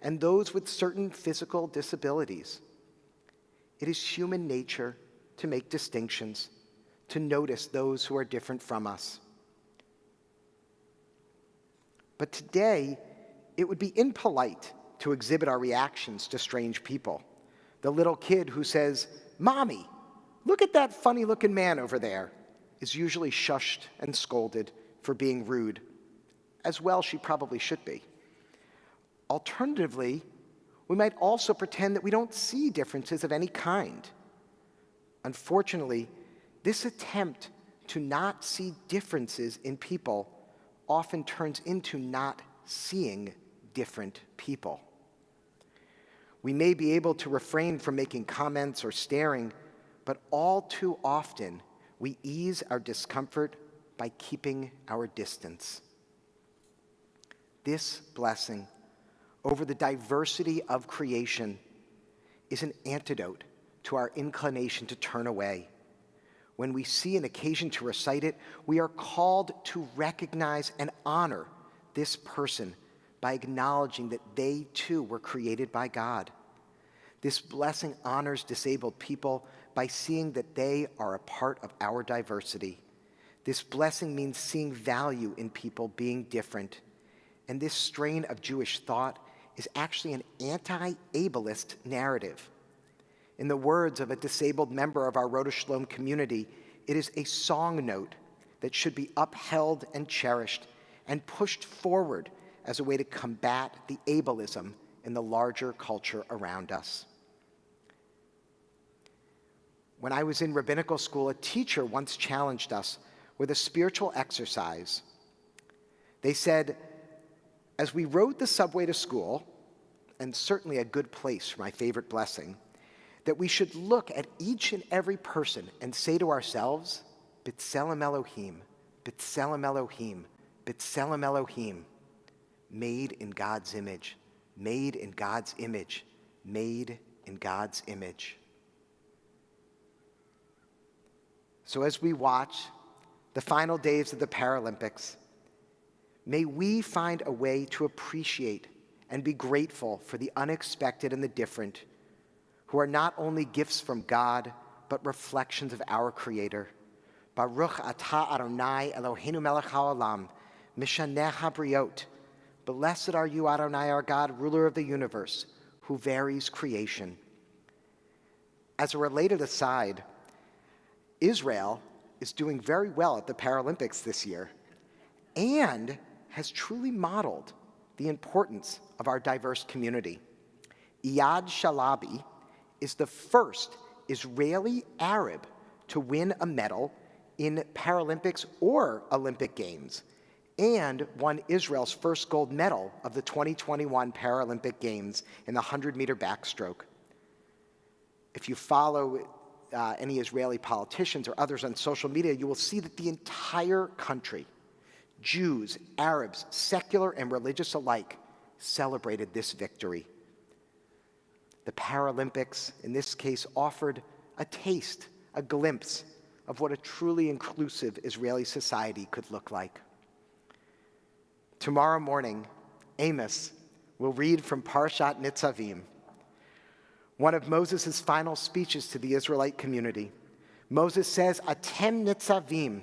and those with certain physical disabilities. It is human nature to make distinctions, to notice those who are different from us. But today, it would be impolite to exhibit our reactions to strange people. The little kid who says, "Mommy, look at that funny-looking man over there," is usually shushed and scolded for being rude. As well, she probably should be. Alternatively, we might also pretend that we don't see differences of any kind. Unfortunately, this attempt to not see differences in people often turns into not seeing different people. We may be able to refrain from making comments or staring, but all too often we ease our discomfort by keeping our distance. This blessing over the diversity of creation is an antidote to our inclination to turn away. When we see an occasion to recite it, we are called to recognize and honor this person by acknowledging that they too were created by God. This blessing honors disabled people by seeing that they are a part of our diversity. This blessing means seeing value in people being different. And this strain of Jewish thought is actually an anti-ableist narrative. In the words of a disabled member of our Rhoda Shalom community, it is a song note that should be upheld and cherished and pushed forward as a way to combat the ableism in the larger culture around us. When I was in rabbinical school, a teacher once challenged us with a spiritual exercise. They said, as we rode the subway to school, and certainly a good place for my favorite blessing, that we should look at each and every person and say to ourselves, B'Tselem Elohim, B'Tselem Elohim, B'Tselem Elohim, made in God's image, made in God's image, made in God's image. So as we watch the final days of the Paralympics, may we find a way to appreciate and be grateful for the unexpected and the different, who are not only gifts from God, but reflections of our Creator. Baruch atah Adonai Eloheinu melech haolam, mishaneh habriot. Blessed are you, Adonai, our God, ruler of the universe, who varies creation. As a related aside, Israel is doing very well at the Paralympics this year and has truly modeled the importance of our diverse community. Iyad Shalabi is the first Israeli Arab to win a medal in Paralympics or Olympic Games, and won Israel's first gold medal of the 2021 Paralympic Games in the 100-meter backstroke. If you follow any Israeli politicians or others on social media, you will see that the entire country, Jews, Arabs, secular and religious alike, celebrated this victory. The Paralympics, in this case, offered a taste, a glimpse of what a truly inclusive Israeli society could look like. Tomorrow morning, Amos will read from Parshat Nitzavim, one of Moses' final speeches to the Israelite community. Moses says, Atem Nitzavim,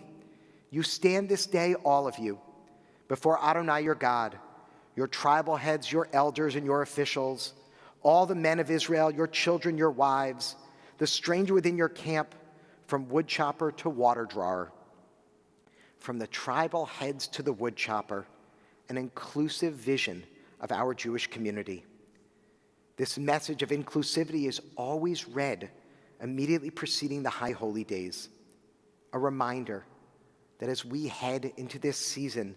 you stand this day, all of you, before Adonai your God, your tribal heads, your elders, and your officials, all the men of Israel, your children, your wives, the stranger within your camp, from woodchopper to water drawer, from the tribal heads to the woodchopper, an inclusive vision of our Jewish community. This message of inclusivity is always read immediately preceding the High Holy Days, a reminder that as we head into this season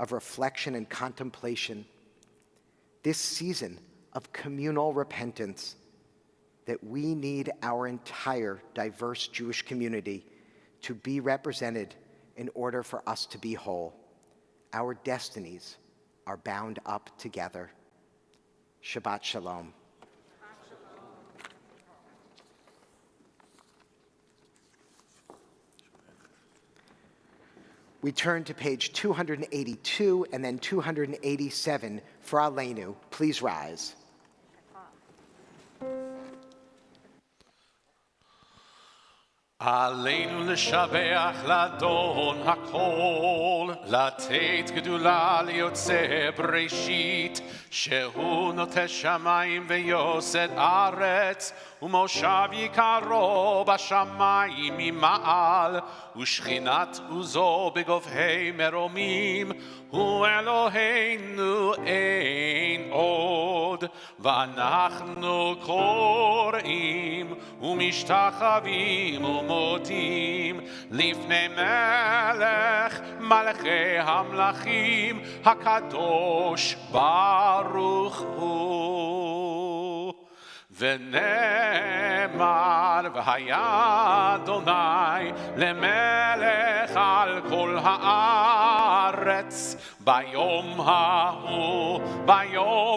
of reflection and contemplation, this season of communal repentance, that we need our entire diverse Jewish community to be represented in order for us to be whole. Our destinies are bound up together. Shabbat Shalom. We turn to page 282 and then 287 for Aleinu. Please rise. עלינו לשבח לאדון הכל, לתת גדולה ליוצא בראשית, שהוא נוטה שמיים ויוסד ארץ, ומושב יקרו בשמיים ממעל, ושכינת עוזו בגובהי מרומים, הוא אלוהינו אין עוד, ואנחנו קוראים ומשתחווים ומודים לפני מלך מלכי המלכים הקדוש ברוך הוא. ונאמר והיה אדוני למלך על כל הארץ ביום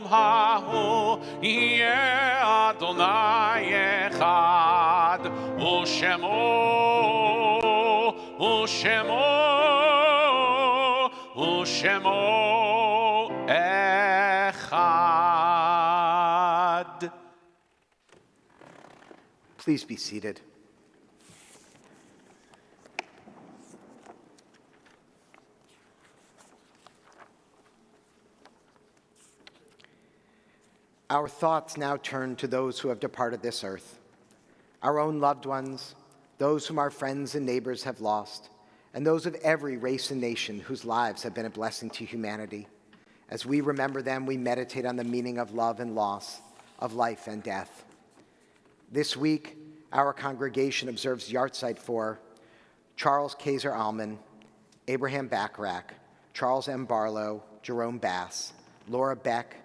ההוא יהיה אדוני אחד ושמו אחד. Please be seated. Our thoughts now turn to those who have departed this earth, our own loved ones, those whom our friends and neighbors have lost, and those of every race and nation whose lives have been a blessing to humanity. As we remember them, we meditate on the meaning of love and loss, of life and death. This week, our congregation observes yahrzeit for Charles Kaiser Allman, Abraham Bacharach, Charles M. Barlow, Jerome Bass, Laura Beck,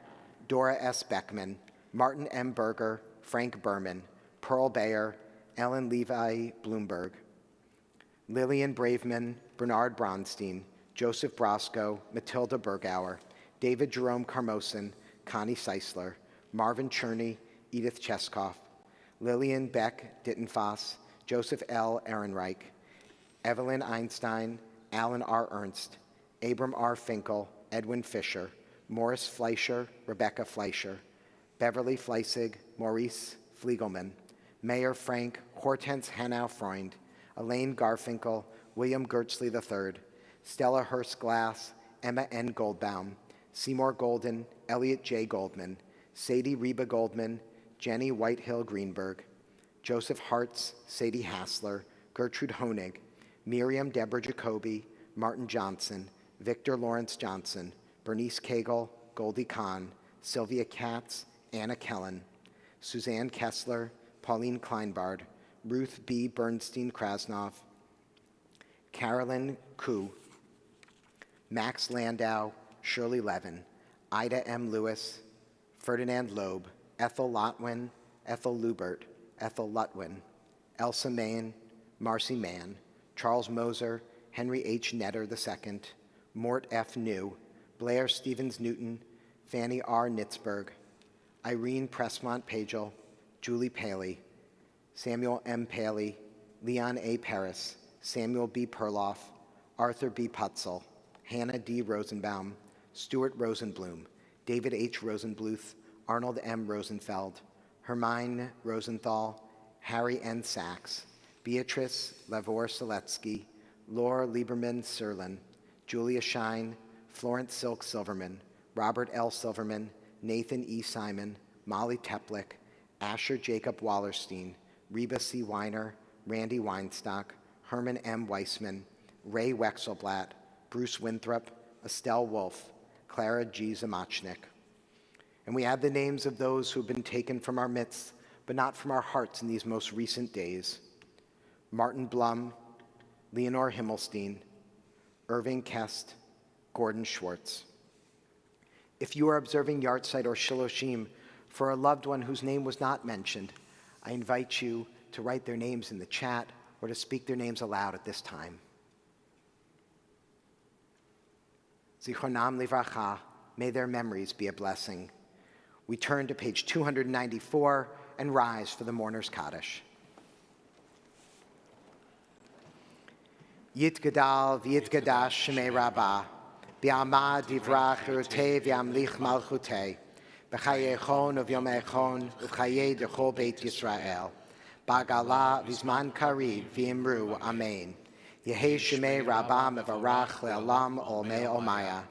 Dora S. Beckman, Martin M. Berger, Frank Berman, Pearl Bayer, Ellen Levi Bloomberg, Lillian Braveman, Bernard Bronstein, Joseph Brosco, Matilda Bergauer, David Jerome Carmosin, Connie Seisler, Marvin Cherney, Edith Cheskoff, Lillian Beck Dittenfoss, Joseph L. Ehrenreich, Evelyn Einstein, Alan R. Ernst, Abram R. Finkel, Edwin Fisher, Morris Fleischer, Rebecca Fleischer, Beverly Fleissig, Maurice Fliegelman, Mayor Frank Hortense Hanau Freund, Elaine Garfinkel, William Gertzley III, Stella Hurst Glass, Emma N. Goldbaum, Seymour Golden, Elliot J. Goldman, Sadie Reba Goldman, Jenny Whitehill Greenberg, Joseph Hartz, Sadie Hassler, Gertrude Honig, Miriam Deborah Jacoby, Martin Johnson, Victor Lawrence Johnson, Bernice Cagle, Goldie Kahn, Sylvia Katz, Anna Kellen, Suzanne Kessler, Pauline Kleinbard, Ruth B. Bernstein Krasnov, Carolyn Koo, Max Landau, Shirley Levin, Ida M. Lewis, Ferdinand Loeb, Ethel Lotwin, Ethel Lubert, Ethel Lutwin, Elsa Main, Marcy Mann, Charles Moser, Henry H. Netter II, Mort F. New, Blair Stevens Newton, Fanny R. Nitzberg, Irene Pressmont Pagel, Julie Paley, Samuel M. Paley, Leon A. Paris, Samuel B. Perloff, Arthur B. Putzel, Hannah D. Rosenbaum, Stuart Rosenblum, David H. Rosenbluth, Arnold M. Rosenfeld, Hermine Rosenthal, Harry N. Sachs, Beatrice Lavore Seletsky, Laura Lieberman Serlin, Julia Shine, Florence Silk Silverman, Robert L. Silverman, Nathan E. Simon, Molly Teplick, Asher Jacob Wallerstein, Reba C. Weiner, Randy Weinstock, Herman M. Weissman, Ray Wexelblatt, Bruce Winthrop, Estelle Wolf, Clara G. Zamachnik. And we add the names of those who have been taken from our midst, but not from our hearts in these most recent days. Martin Blum, Leonore Himmelstein, Irving Kest, Gordon Schwartz. If you are observing Yartzeit or Shiloshim for a loved one whose name was not mentioned, I invite you to write their names in the chat or to speak their names aloud at this time. Zichronam livracha, may their memories be a blessing. We turn to page 294 and rise for the mourner's Kaddish. Yitgadal v'yitgadash shemei rabbah, bi'amad divrach urtei v'yamlich malchutei, b'chayei chon u'vyomei chon, u'chayei dechol beit Yisrael, ba'gala v'zman kariv v'imru amen. Yehei shemei rabbah mevarach le'olam olmei olmaya,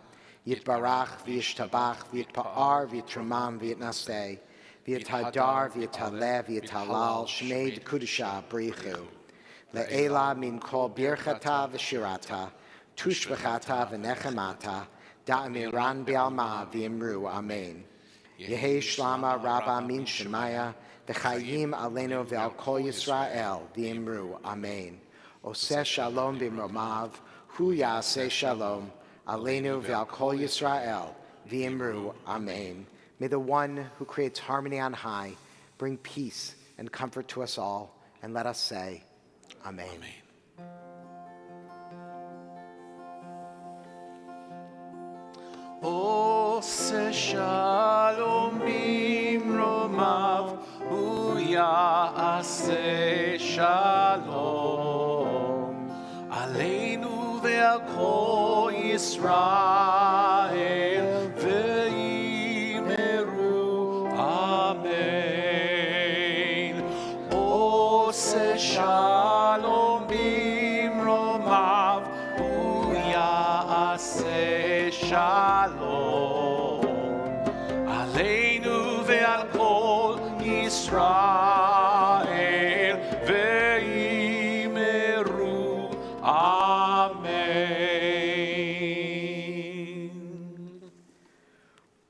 Yitbarach v'yishtabach v'yitpa'ar v'yitrumam v'yitnaseh, v'yithadar v'yitaleh v'yitalal shmei d'kudusha b'richu. Le'ela min kol birchata v'shirata, tushbechata v'nechemata, da'amiran bi'alma v'yimru amen. Yehei shlama rabba min shemaya, v'chayim aleinu v'al kol Yisrael v'yimru amen. Oseh shalom b'mromav, hu ya'aseh shalom, Aleinu v'al kol Yisrael, v'imru, amen. May the one who creates harmony on high bring peace and comfort to us all, and let us say, amen. Oseh shalom bimromav, hu ya'aseh shalom, aleinu ve'al kol Yisrael, ve'yimeru, amen. Oseh shalom bimromav, hu ya'aseh shalom, aleinu ve'al kol Yisrael, ve'yimeru, amen.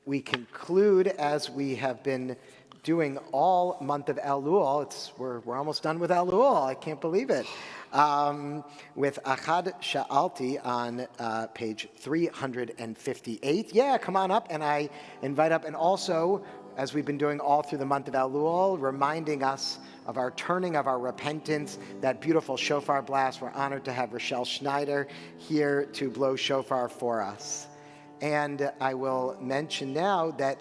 We conclude, as we have been doing all month of Elul, we're almost done with Elul, I can't believe it, with Achad Sha'alti on page 358. Yeah, come on up, and I invite up, and also, as we've been doing all through the month of Elul, reminding us of our turning, of our repentance, that beautiful shofar blast. We're honored to have Rochelle Schneider here to blow shofar for us. And I will mention now that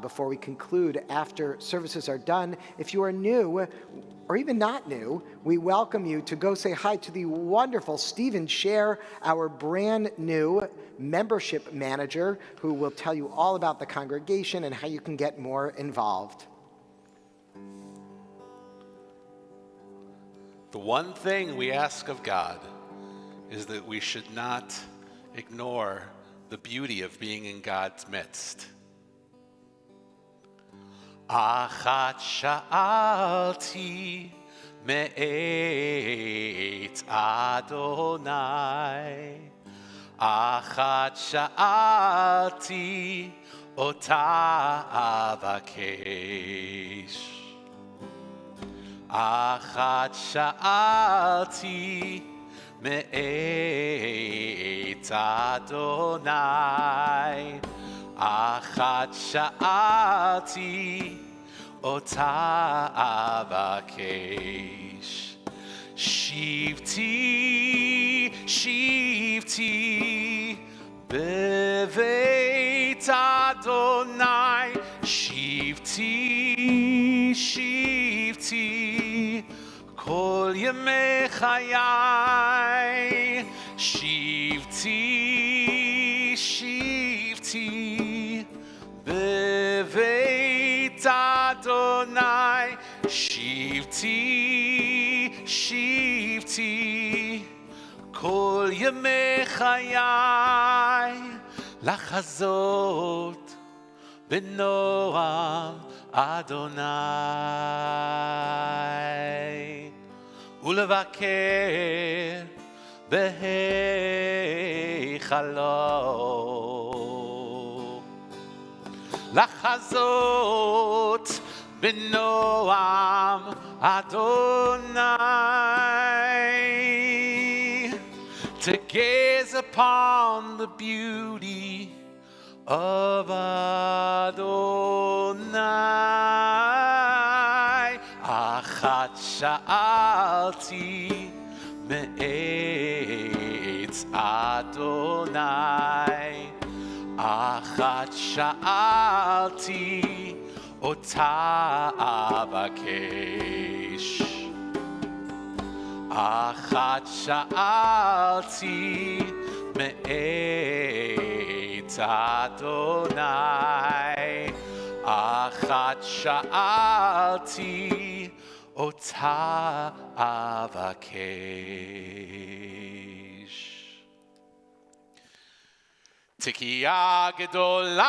before we conclude, after services are done, if you are new, or even not new, we welcome you to go say hi to the wonderful Stephen Scher, our brand new membership manager, who will tell you all about the congregation and how you can get more involved. The one thing we ask of God is that we should not ignore the beauty of being in God's midst. Achat sha'alti me'et Adonai, Achat sha'alti ota avakesh, Achat sha'alti me'et Adonai, Achat sha'alti ota avakesh. Shivti, shivti, beveit Adonai, shivti, shivti, kol yemei chayai, shivti, shivti, beveit Adonai, shivti, shivti, kol yemei chayai, לחזות בנועם אדוני ולבקר בהיכלו לחזות בנועם Adonai, to gaze upon the beauty of Adonai. Achat sha'alti me'etz Adonai, achat sha'alti ota avakesh, achat sha'alti me'etz Adonai, achat sha'alti ota avakesh. Tikiyah gedolah,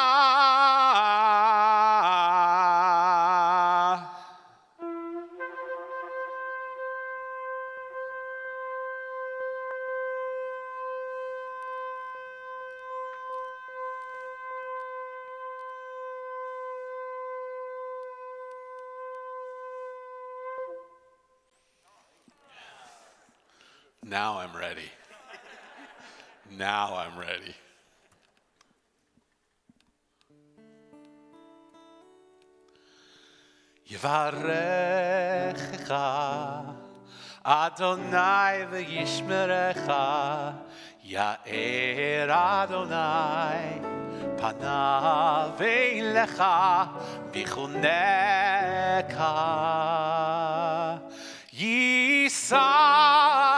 now I'm ready. Now I'm ready. Yivarechecha Adonai v'yishmerecha, Ya'er Adonai panav eilecha v'chuneka, Yisa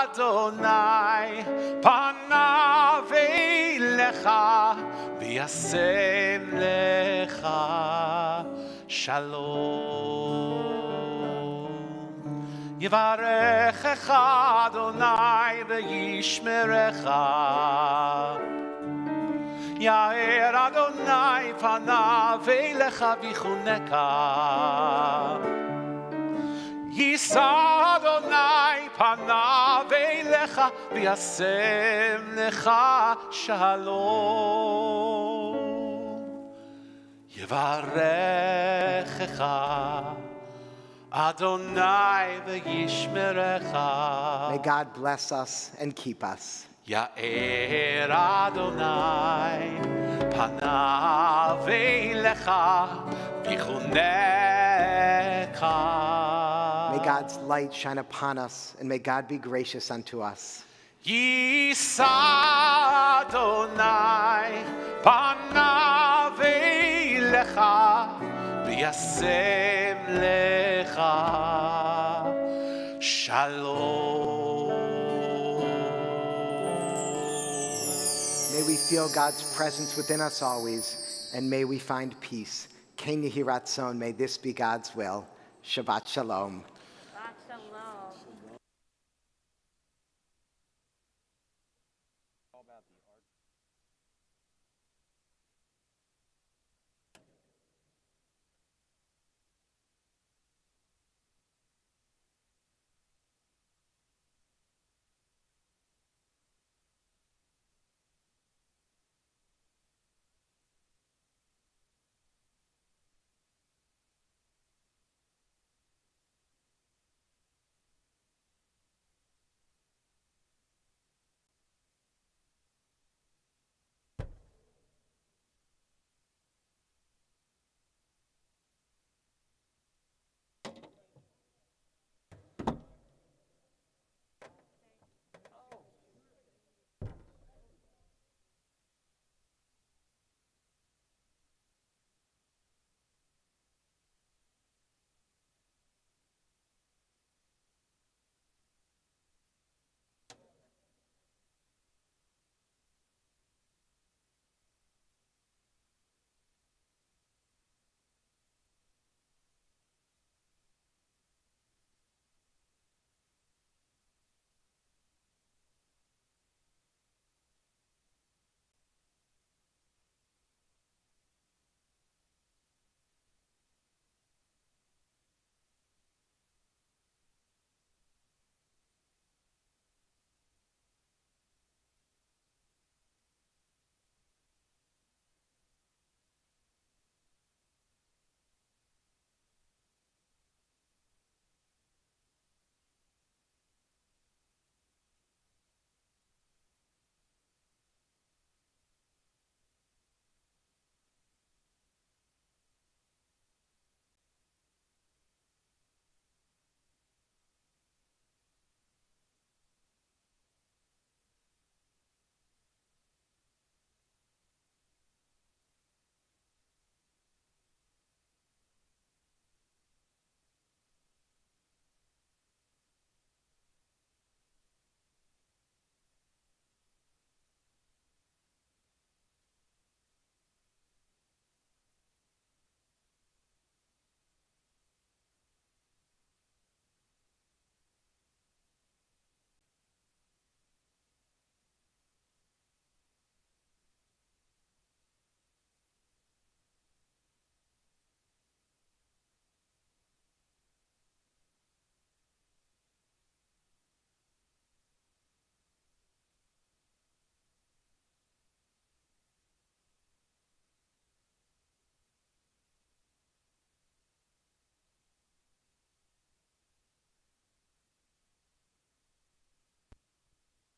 Adonai panav eilecha v'yasem lecha Shalom. Yivarechecha Adonai v'yishmerecha, Ya'er Adonai panav eilecha v'chuneka, Yisa Adonai panav eilecha v'yasem lecha Shalom. Yivarechecha Adonai v'yishmerecha. May God bless us and keep us. Ya'er Adonai panav eilecha v'chuneka. May God's light shine upon us, and may God be gracious unto us. Yisa Adonai panav eilecha v'yasem lecha Shalom. May we feel God's presence within us always, and may we find peace. Ken Yehi Ratzon, may this be God's will. Shabbat Shalom. Shabbat shalom.